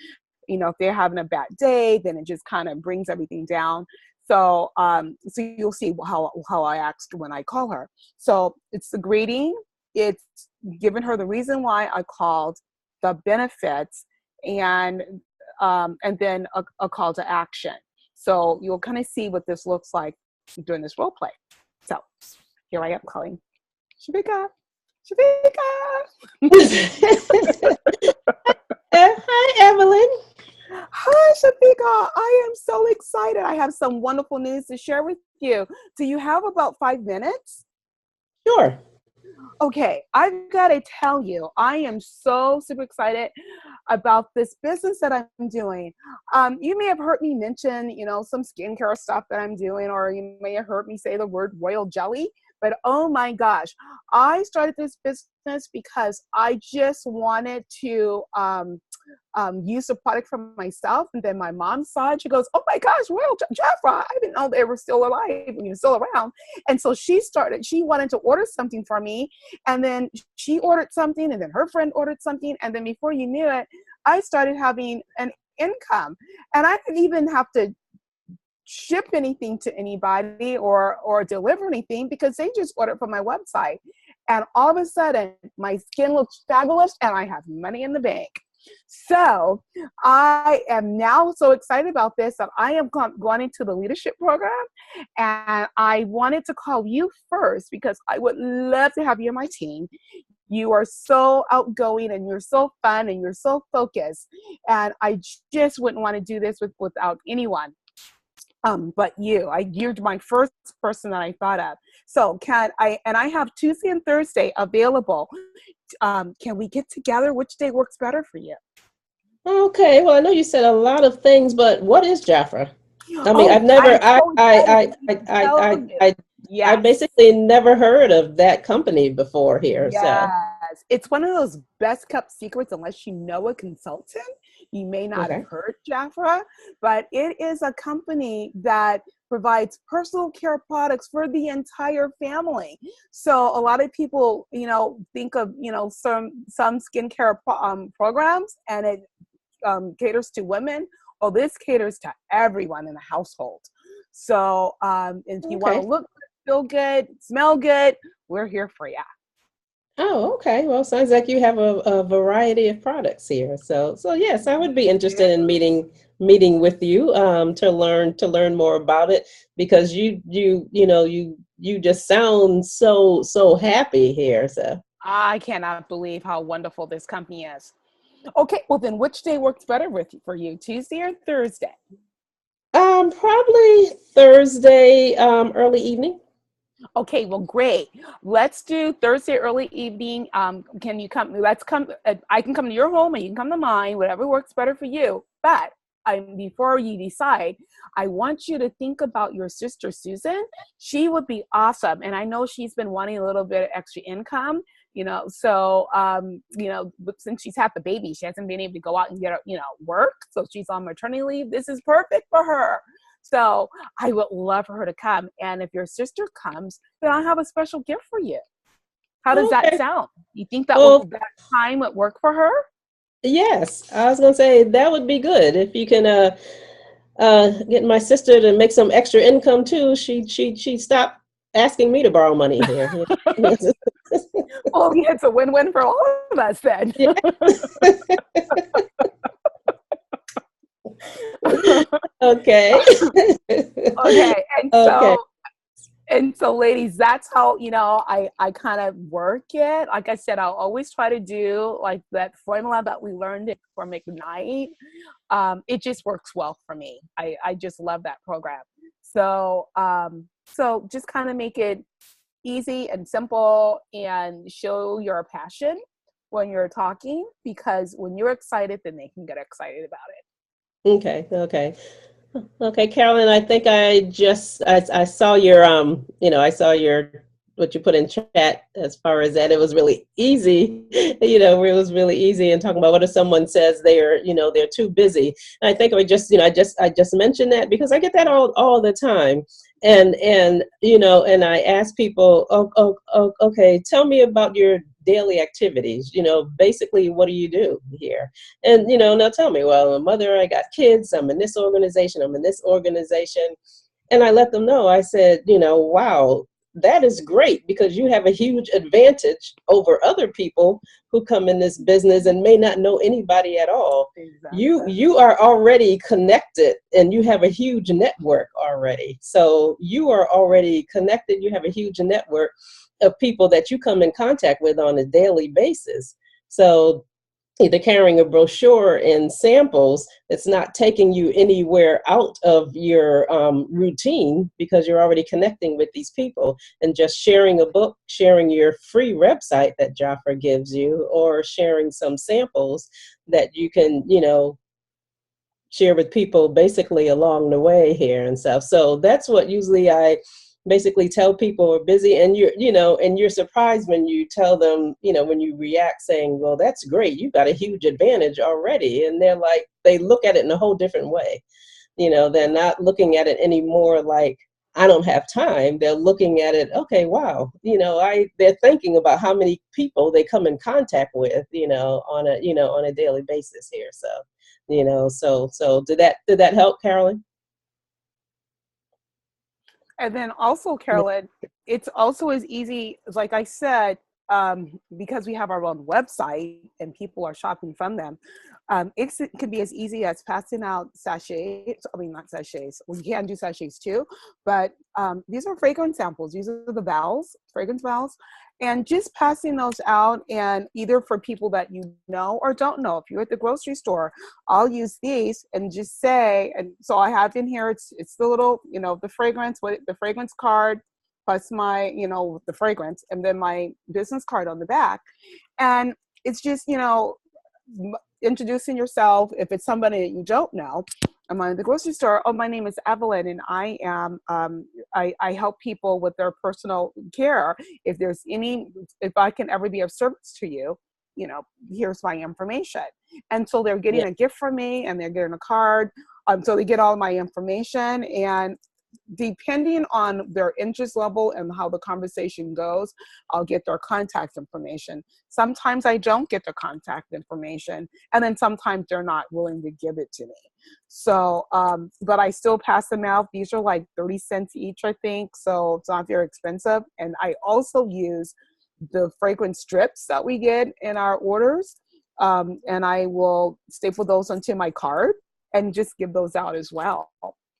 if they're having a bad day, then it just kind of brings everything down. So, so you'll see how I asked when I call her. So it's the greeting, it's giving her the reason why I called, the benefits, and then a call to action. So you'll kind of see what this looks like during this role play. So here I am calling Chafica. Hi, Evelyn. Hi, Chafica. I am so excited. I have some wonderful news to share with you. Do you have about 5 minutes? Sure. Okay, I've got to tell you, I am so super excited about this business that I'm doing. You may have heard me mention, some skincare stuff that I'm doing, or you may have heard me say the word royal jelly. But oh my gosh, I started this business because I just wanted to use the product for myself. And then my mom saw it. She goes, "Oh my gosh, Royal Jaffa! I didn't know they were still alive, still around." And so she wanted to order something for me. And then she ordered something, and then her friend ordered something. And then before you knew it, I started having an income. And I didn't even have to ship anything to anybody or deliver anything, because they just ordered from my website. And all of a sudden, my skin looks fabulous and I have money in the bank. So I am now so excited about this that I am going into the leadership program, and I wanted to call you first because I would love to have you on my team. You are so outgoing and you're so fun and you're so focused, and I just wouldn't want to do this without anyone. But you're my first person that I thought of. So I have Tuesday and Thursday available. Can we get together? Which day works better for you? Okay. Well, I know you said a lot of things, but what is Jafra? I mean, I've never, I basically never heard of that company before here. Yes. So It's one of those best kept secrets unless you know a consultant. You may not have heard Jafra, but it is a company that provides personal care products for the entire family. So a lot of people, think of, some skincare programs, and it caters to women. Well, this caters to everyone in the household. So if you want to look good, feel good, smell good, we're here for you. Oh, okay. Well, sounds like you have a variety of products here. So yes, I would be interested in meeting with you to learn more about it, because you just sound so happy here. So I cannot believe how wonderful this company is. Okay, well then, which day works better for you, Tuesday or Thursday? Probably Thursday, early evening. Okay, well, great. Let's do Thursday early evening. Can you come? Let's come. I can come to your home, and you can come to mine. Whatever works better for you. But before you decide, I want you to think about your sister Susan. She would be awesome, and I know she's been wanting a little bit of extra income. So since she's had the baby, she hasn't been able to go out and get work. So she's on maternity leave. This is perfect for her. So I would love for her to come. And if your sister comes, then I'll have a special gift for you. How does that sound? You think that that time would work for her? Yes, I was gonna say that would be good if you can get my sister to make some extra income too. She stopped asking me to borrow money here. Well, it's a win-win for all of us then. Yeah. Okay. Okay. And And so ladies, that's how, I kind of work it. Like I said, I'll always try to do like that formula that we learned from Ignite. It just works well for me. I just love that program. So, so just kind of make it easy and simple and show your passion when you're talking, because when you're excited, then they can get excited about it. Okay, Carolyn, I think I saw your I saw your what you put in chat as far as that. It was really easy, it was really easy, and talking about what if someone says they're too busy. And I think I just mentioned that because I get that all the time. And and I ask people, okay, tell me about your daily activities, basically what do you do here? And they'll tell me, well, I'm a mother, I got kids, I'm in this organization, and I let them know. I said, wow, that is great, because you have a huge advantage over other people who come in this business and may not know anybody at all. Exactly. You are already connected, and you have a huge network already. So you are already connected. You have a huge network of people that you come in contact with on a daily basis. So either carrying a brochure and samples, it's not taking you anywhere out of your routine, because you're already connecting with these people, and just sharing a book, sharing your free website that Jafra gives you, or sharing some samples that you can, share with people basically along the way here and stuff. So that's what usually I basically tell people are busy, and you're surprised when you tell them, when you react saying, well, that's great, you've got a huge advantage already. And they're like, they look at it in a whole different way. They're not looking at it anymore like, I don't have time. They're looking at it, okay, wow, they're thinking about how many people they come in contact with, on a daily basis here. So, so did that help, Carolyn? And then also, Carolyn, it's also as easy, like I said, because we have our own website and people are shopping from them, it can be as easy as passing out sachets. I mean, not sachets. We can do sachets too, but these are fragrance samples. These are the vials, fragrance vials, and just passing those out, and either for people that you know or don't know. If you're at the grocery store, I'll use these and just say, and so I have in here, it's the little, the fragrance, the fragrance card, plus my, the fragrance, and then my business card on the back. And it's just, introducing yourself. If it's somebody that you don't know, I'm at the grocery store. Oh, my name is Evelyn, and I am, I help people with their personal care. If I can ever be of service to you, here's my information. And so they're getting a gift from me, and they're getting a card. So they get all my information, and depending on their interest level and how the conversation goes, I'll get their contact information. Sometimes I don't get their contact information, and then sometimes they're not willing to give it to me. So, but I still pass them out. These are like 30 cents each, I think. So it's not very expensive. And I also use the fragrance strips that we get in our orders. And I will staple those onto my card and just give those out as well.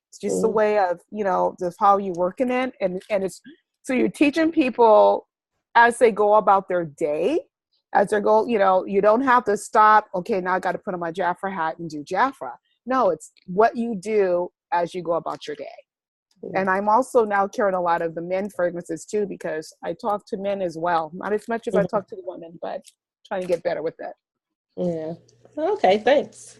It's just a way of, just how you work in it. And it's, so you're teaching people as they go about their day, as they go, you don't have to stop. Okay, now I got to put on my Jafra hat and do Jafra. No, it's what you do as you go about your day. And I'm also now carrying a lot of the men fragrances too, because I talk to men as well. Not as much as I talk to the women, but trying to get better with it. Yeah. Okay, thanks.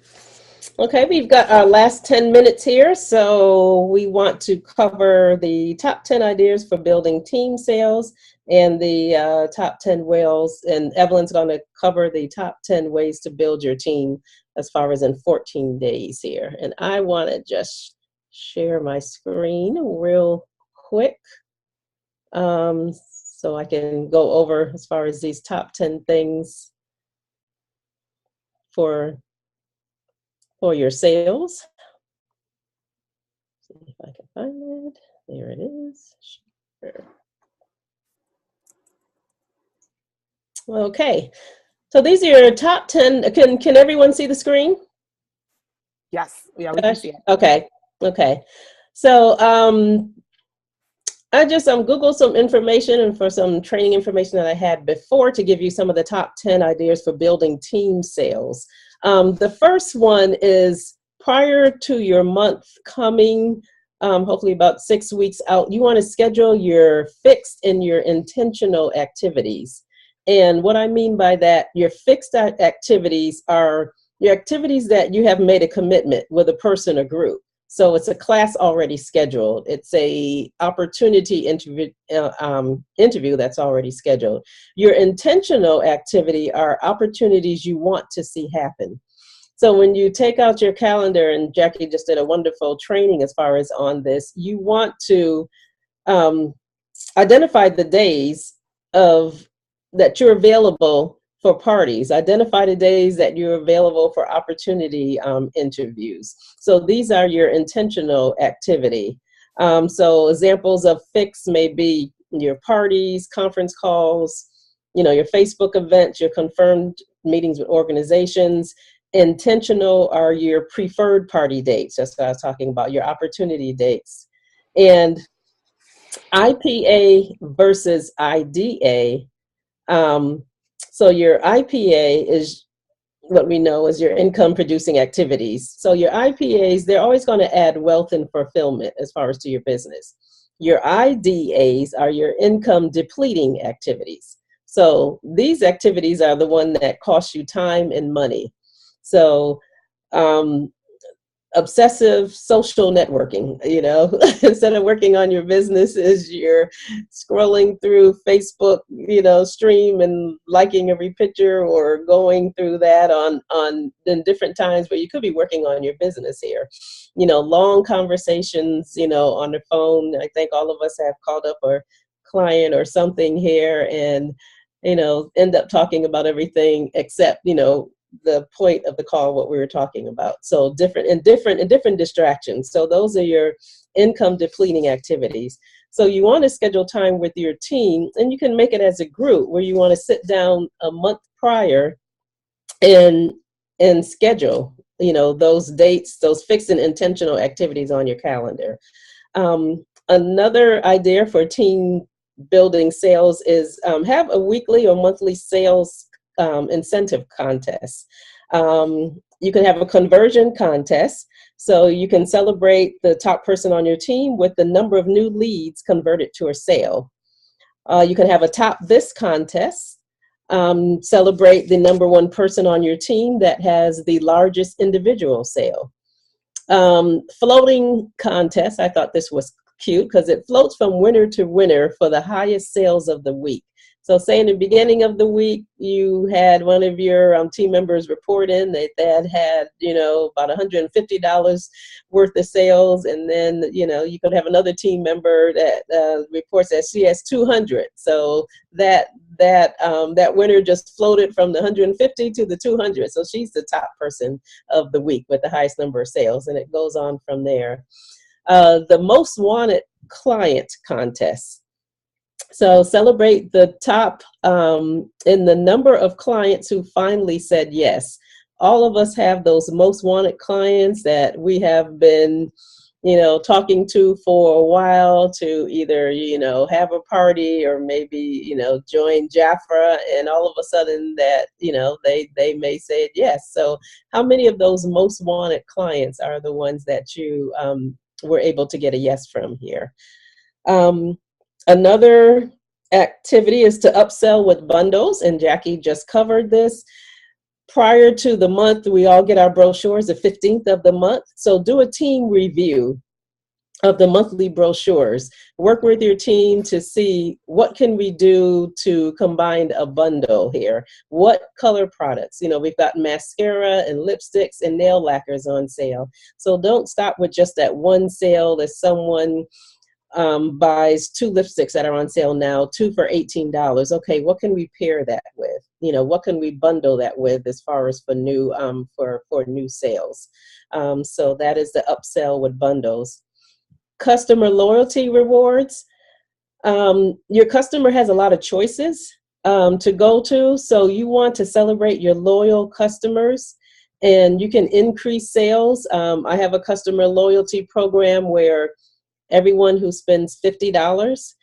Okay, we've got our last 10 minutes here. So we want to cover the top 10 ideas for building team sales and the top 10 ways. And Evelyn's going to cover the top 10 ways to build your team as far as in 14 days here. And I want to just share my screen real quick so I can go over as far as these top 10 things for your sales. See if I can find it. There it is. Sure. Okay, so these are your top 10. Can everyone see the screen? Yes, yeah, we can see it. Okay. So I just Googled some information and for some training information that I had before to give you some of the top 10 ideas for building team sales. The first one is prior to your month coming, hopefully about 6 weeks out, you want to schedule your fixed and your intentional activities. And what I mean by that, your fixed activities are your activities that you have made a commitment with a person or group. So it's a class already scheduled. It's a opportunity interview that's already scheduled. Your intentional activity are opportunities you want to see happen. So when you take out your calendar, and Jackie just did a wonderful training as far as on this, you want to identify the days that you're available for parties. Identify the days that you're available for opportunity interviews. So these are your intentional activity. So examples of fixed may be your parties, conference calls, your Facebook events, your confirmed meetings with organizations. Intentional are your preferred party dates. That's what I was talking about, your opportunity dates. And IPA versus IDA. So your IPA is what we know as your income producing activities. So your IPAs, they're always going to add wealth and fulfillment as far as to your business. Your IDAs are your income depleting activities. So these activities are the one that cost you time and money. So obsessive social networking, instead of working on your business, is you're scrolling through Facebook, stream and liking every picture, or going through that on in different times where you could be working on your business here. Long conversations, on the phone. I think all of us have called up a client or something here and, end up talking about everything except, the point of the call, what we were talking about. So different distractions. So those are your income depleting activities. So you want to schedule time with your team, and you can make it as a group where you want to sit down a month prior and schedule, those dates, those fixed and intentional activities on your calendar. Another idea for team building sales is have a weekly or monthly sales incentive contest. You can have a conversion contest, so you can celebrate the top person on your team with the number of new leads converted to a sale. You can have a top this contest, celebrate the number one person on your team that has the largest individual sale. Floating contest, I thought this was cute because it floats from winner to winner for the highest sales of the week. So say in the beginning of the week, you had one of your team members report in that they had about $150 worth of sales. And then, you could have another team member that reports that she has 200. So that winner just floated from the 150 to the 200. So she's the top person of the week with the highest number of sales. And it goes on from there. The most wanted client contest. So celebrate the top in the number of clients who finally said yes. All of us have those most wanted clients that we have been, talking to for a while to either, have a party or maybe, join Jafra, and all of a sudden that, they may say yes. So how many of those most wanted clients are the ones that you were able to get a yes from here? Another activity is to upsell with bundles, and Jackie just covered this. Prior to the month, we all get our brochures the 15th of the month. So do a team review of the monthly brochures. Work with your team to see what can we do to combine a bundle here. What color products? We've got mascara and lipsticks and nail lacquers on sale. So don't stop with just that one sale that someone buys 2 lipsticks that are on sale now, 2 for $18. Okay, what can we pair that with? What can we bundle that with as far as for new for new sales? So that is the upsell with bundles. Customer loyalty rewards. Your customer has a lot of choices to go to, so you want to celebrate your loyal customers, and you can increase sales. I have a customer loyalty program where Everyone who spends $50,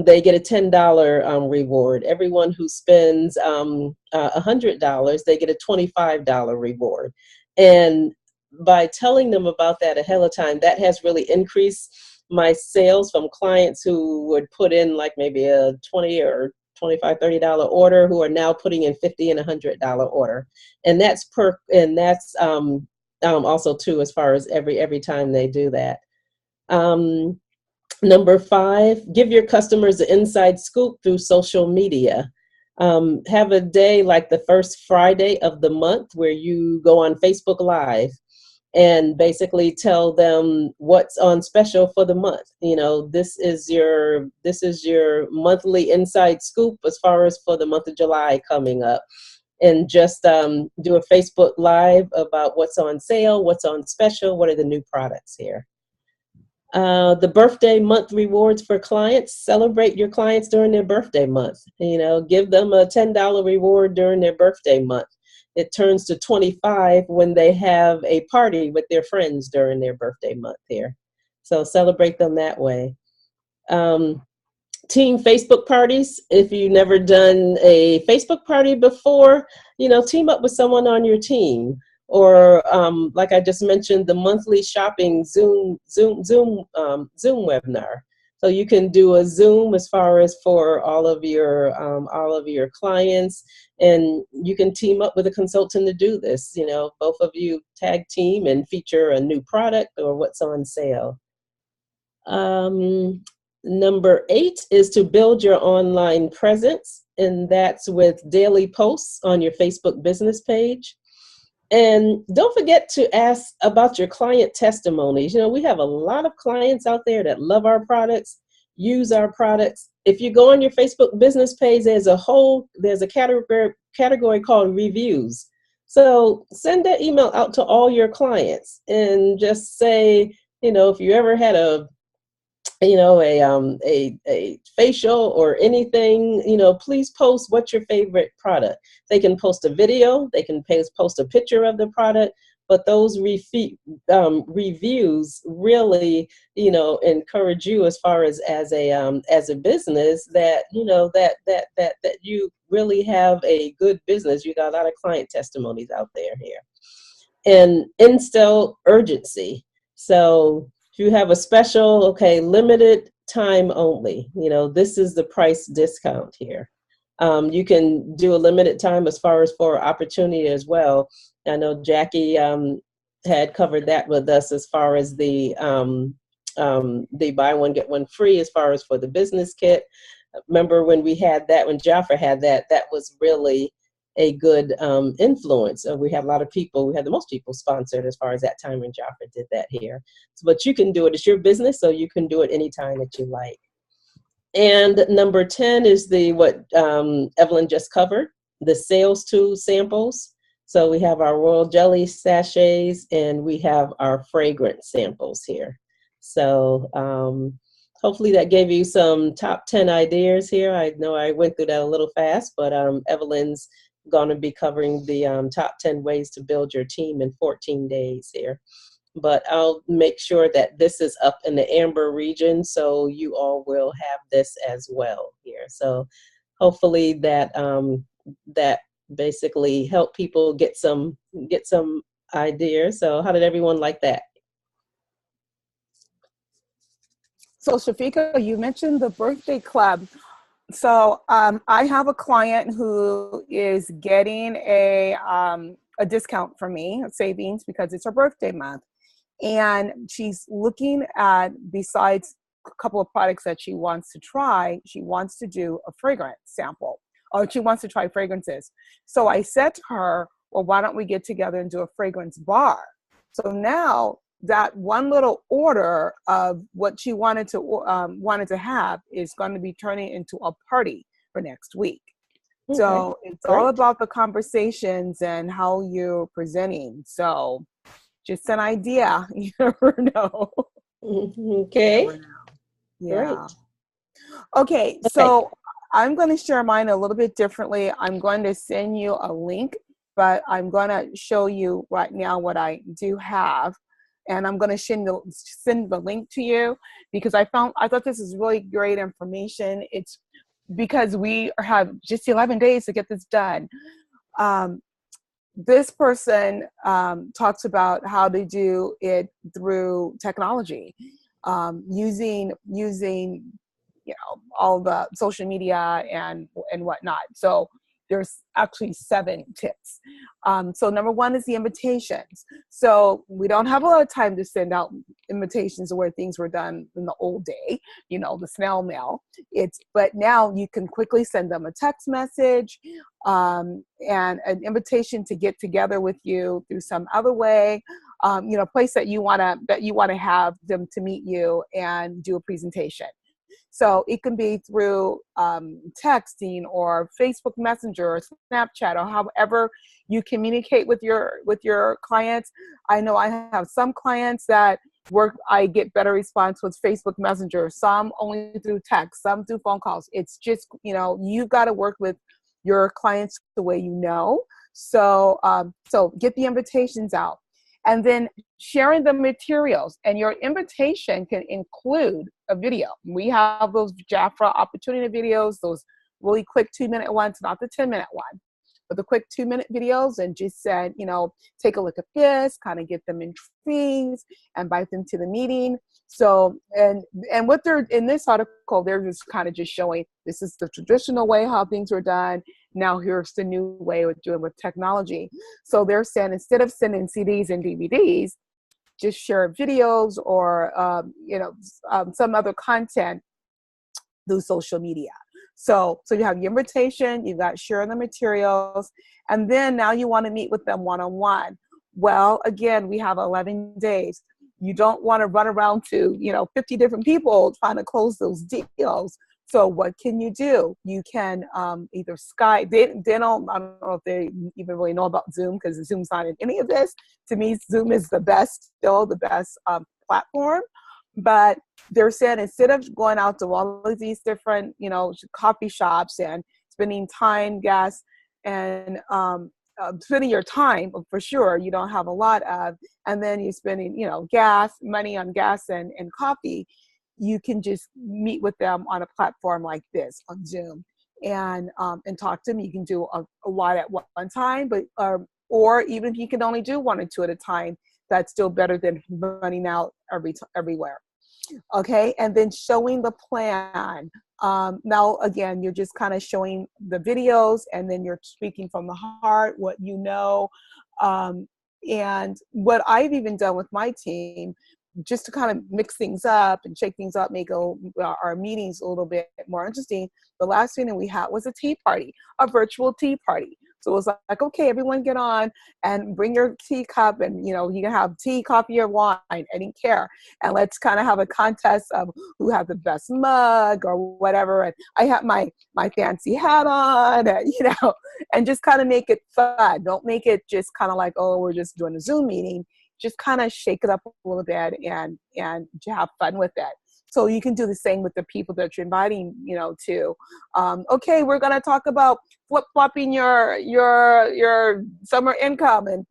they get a $10 reward. Everyone who spends $100, they get a $25 reward. And by telling them about that ahead of time, that has really increased my sales from clients who would put in like maybe a $20 or $25, $30 order, who are now putting in $50 and $100 order. And that's also too, as far as every time they do that. Number 5, give your customers an inside scoop through social media. Have a day like the first Friday of the month where you go on Facebook Live and basically tell them what's on special for the month. You know, this is your monthly inside scoop as far as for the month of July coming up. And just do a Facebook Live about what's on sale, what's on special, what are the new products here. The birthday month rewards for clients. Celebrate your clients during their birthday month. You know, give them a $10 reward during their birthday month. It turns to $25 when they have a party with their friends during their birthday month here. So celebrate them that way. Team Facebook parties. If you've never done a Facebook party before, you know, team up with someone on your team. Or like I just mentioned, the monthly shopping Zoom webinar. So you can do a Zoom as far as for all of your clients, and you can team up with a consultant to do this. You know, both of you tag team and feature a new product or what's on sale. Number 8 is to build your online presence, and that's with daily posts on your Facebook business page. And don't forget to ask about your client testimonies. You know, we have a lot of clients out there that love our products, use our products. If you go on your Facebook business page, there's a category called reviews. So send that email out to all your clients and just say, you know, if you ever had a facial or anything, you know, please post what's your favorite product. They can post a video, they can post a picture of the product, but those reviews really, you know, encourage you as far as a business that, you know, that you really have a good business. You got a lot of client testimonies out there here. And instill urgency. So if you have a special, okay, limited time only, you know, this is the price discount here. You can do a limited time as far as for opportunity as well. I know Jackie had covered that with us as far as the buy one, get one free as far as for the business kit. Remember when we had that, when Jaffa had that, that was really a good influence. We have a lot of people, we had the most people sponsored as far as that time when Jaffa did that here. So, but you can do it, it's your business, so you can do it anytime that you like. And number 10 is what Evelyn just covered, the sales tool samples. So we have our royal jelly sachets and we have our fragrance samples here. So hopefully that gave you some top 10 ideas here. I know I went through that a little fast, but Evelyn's going to be covering the top 10 ways to build your team in 14 days here. But I'll make sure that this is up in the Amber region, so you all will have this as well here. So hopefully that that basically help people get some ideas. So how did everyone like that? So Chafica, you mentioned the birthday club. So I have a client who is getting a discount from me, savings, because it's her birthday month. And she's looking at, besides a couple of products that she wants to try, she wants to do a fragrance sample, or she wants to try fragrances. So I said to her, well, why don't we get together and do a fragrance bar? So now that one little order of what she wanted to have is going to be turning into a party for next week. Okay. So it's all about the conversations and how you're presenting. So just an idea. You never know. Okay. Never know. Yeah. Great. Okay, so I'm going to share mine a little bit differently. I'm going to send you a link, but I'm going to show you right now what I do have. and I'm going to send the link to you, because I thought this is really great information. It's because we have just 11 days to get this done. This person talks about how to do it through technology, using all the social media and whatnot. So there's actually 7 tips. So number 1 is the invitations. So we don't have a lot of time to send out invitations where things were done in the old day, the snail mail. But now you can quickly send them a text message, and an invitation to get together with you through some other way, a place that you want to have them to meet you and do a presentation. So it can be through texting or Facebook Messenger or Snapchat, or however you communicate with your clients. I know I have some clients that I get better response with Facebook Messenger, some only through text, some through phone calls. It's just, you've got to work with your clients the way you know. So get the invitations out. And then sharing the materials, and your invitation can include a video. We have those Jafra opportunity videos, those really quick 2-minute ones, not the 10-minute one, but the quick 2-minute videos, and just said, take a look at this, kind of get them intrigued, invite them to the meeting. So, and what they're in this article, they're just kind of just showing this is the traditional way how things were done. Now here's the new way of doing with technology. So they're saying, instead of sending CDs and DVDs, just share videos or some other content through social media. So you have your invitation, you've got sharing the materials, and then now you want to meet with them one-on-one. Well, again, we have 11 days. You don't want to run around to 50 different people trying to close those deals. So what can you do? You can either Skype. I don't know if they even really know about Zoom, because Zoom's not in any of this. To me, Zoom is still the best platform. But they're saying, instead of going out to all of these different, coffee shops and spending time, gas, and spending your time, for sure, you don't have a lot of, and then you're spending, money on gas and coffee, you can just meet with them on a platform like this on Zoom and talk to them. You can do a lot at one time, but or even if you can only do 1 or 2 at a time, that's still better than running out everywhere. Okay, and then showing the plan. Now, again, you're just kind of showing the videos, and then you're speaking from the heart, what you know. And what I've even done with my team, just to kind of mix things up and shake things up, make our meetings a little bit more interesting. The last meeting we had was a tea party, a virtual tea party. So it was like, okay, everyone get on and bring your teacup, and you can have tea, coffee, or wine. I didn't care. And let's kind of have a contest of who had the best mug or whatever. And I had my fancy hat on, and just kind of make it fun. Don't make it just kind of like, oh, we're just doing a Zoom meeting. Just kind of shake it up a little bit and have fun with it. So you can do the same with the people that you're inviting, to. Okay, we're going to talk about flip-flopping your summer income, and,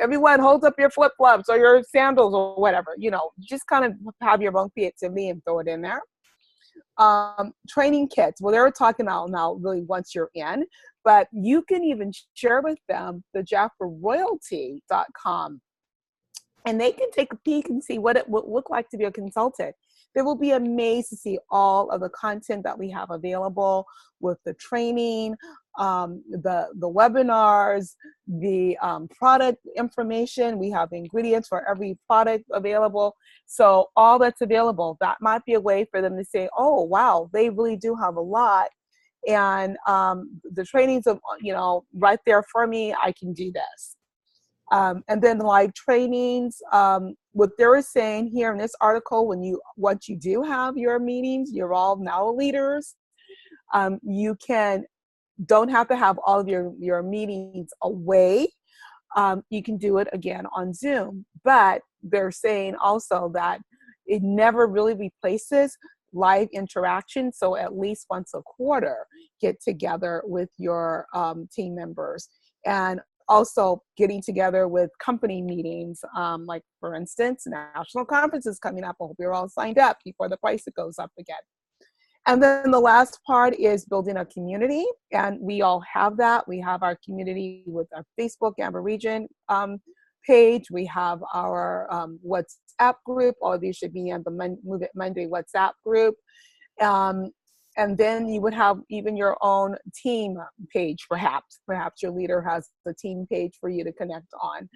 everyone holds up your flip-flops or your sandals or whatever, just kind of have your own creativity and throw it in there. Training kits. Well, they're talking about now really once you're in, but you can even share with them the JafraRoyalty.com. And they can take a peek and see what it would look like to be a consultant. They will be amazed to see all of the content that we have available with the training, the webinars, the product information. We have ingredients for every product available. So all that's available, that might be a way for them to say, oh, wow, they really do have a lot. And the trainings of, right there for me, I can do this. And then live trainings, what they're saying here in this article, once you do have your meetings, you're all now leaders, you don't have to have all of your meetings away. You can do it again on Zoom, but they're saying also that it never really replaces live interaction. So at least once a quarter, get together with your team members. And also getting together with company meetings, like for instance, national conferences coming up. I hope you're all signed up before the price goes up again. And then the last part is building a community, and we all have that. We have our community with our Facebook Amber Region page. We have our WhatsApp group. All of you should be in the Move It Monday WhatsApp group. And then you would have even your own team page, perhaps. Perhaps your leader has the team page for you to connect on.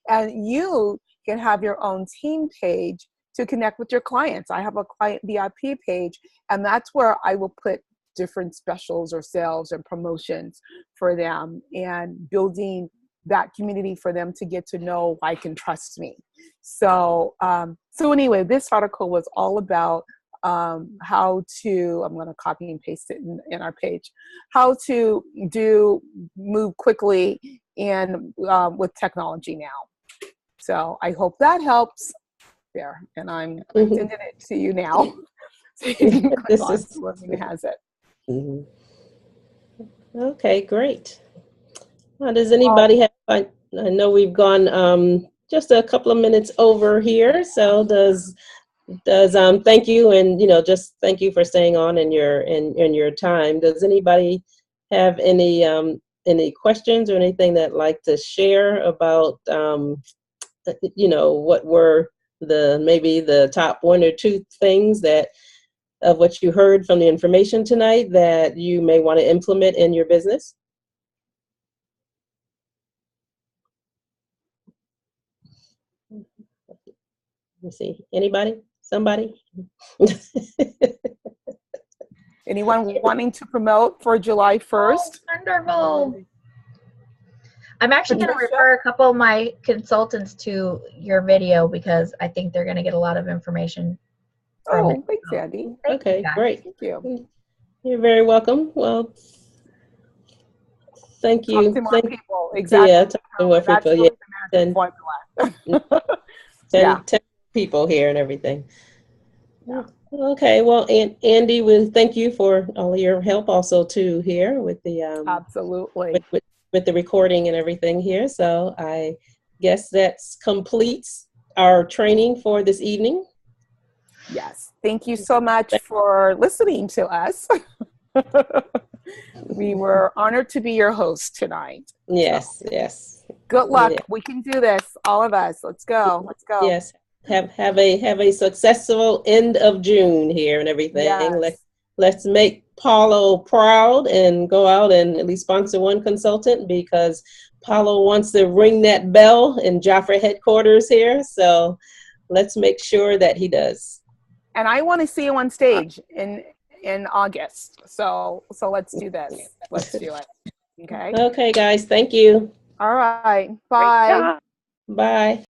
And you can have your own team page to connect with your clients. I have a client VIP page, and that's where I will put different specials or sales and promotions for them, and building that community for them to get to know, like, and trust me. So, so anyway, this article was all about how to, I'm going to copy and paste it in our page, how to move quickly and with technology now. So I hope that helps there. And I'm sending it to you now. So you can click on whoever has it. Okay, great. Does anybody have, I know we've gone just a couple of minutes over here. So does thank you, and just thank you for staying on in your time. Does anybody have any questions or anything that like to share about what were maybe the top one or two things of what you heard from the information tonight that you may want to implement in your business? Let me see. Anybody? Somebody? Anyone wanting to promote for July 1st? Oh, wonderful. I'm actually going to refer a couple of my consultants to your video because I think they're going to get a lot of information from it. Thanks, Andy. Okay, great. Thank you. You're very welcome. Well, thank you. Talk to more people. Exactly. Yeah, talk to more people. Really Yeah. 10 people here and everything. Yeah. Okay, well, Andy, we thank you for all of your help also too here with the absolutely with the recording and everything here. So I guess that completes our training for this evening. Yes, thank you so much for listening to us. We were honored to be your host tonight. Yes, so, yes. Good luck. Yeah. We can do this, all of us. Let's go. Let's go. Yes. Have a successful end of June here and everything. Yes. Let's make Paulo proud and go out and at least sponsor one consultant, because Paulo wants to ring that bell in Jafra headquarters here. So let's make sure that he does. And I want to see you on stage in August. So let's do this. Let's do it. Okay. Okay, guys. Thank you. All right. Bye. Bye.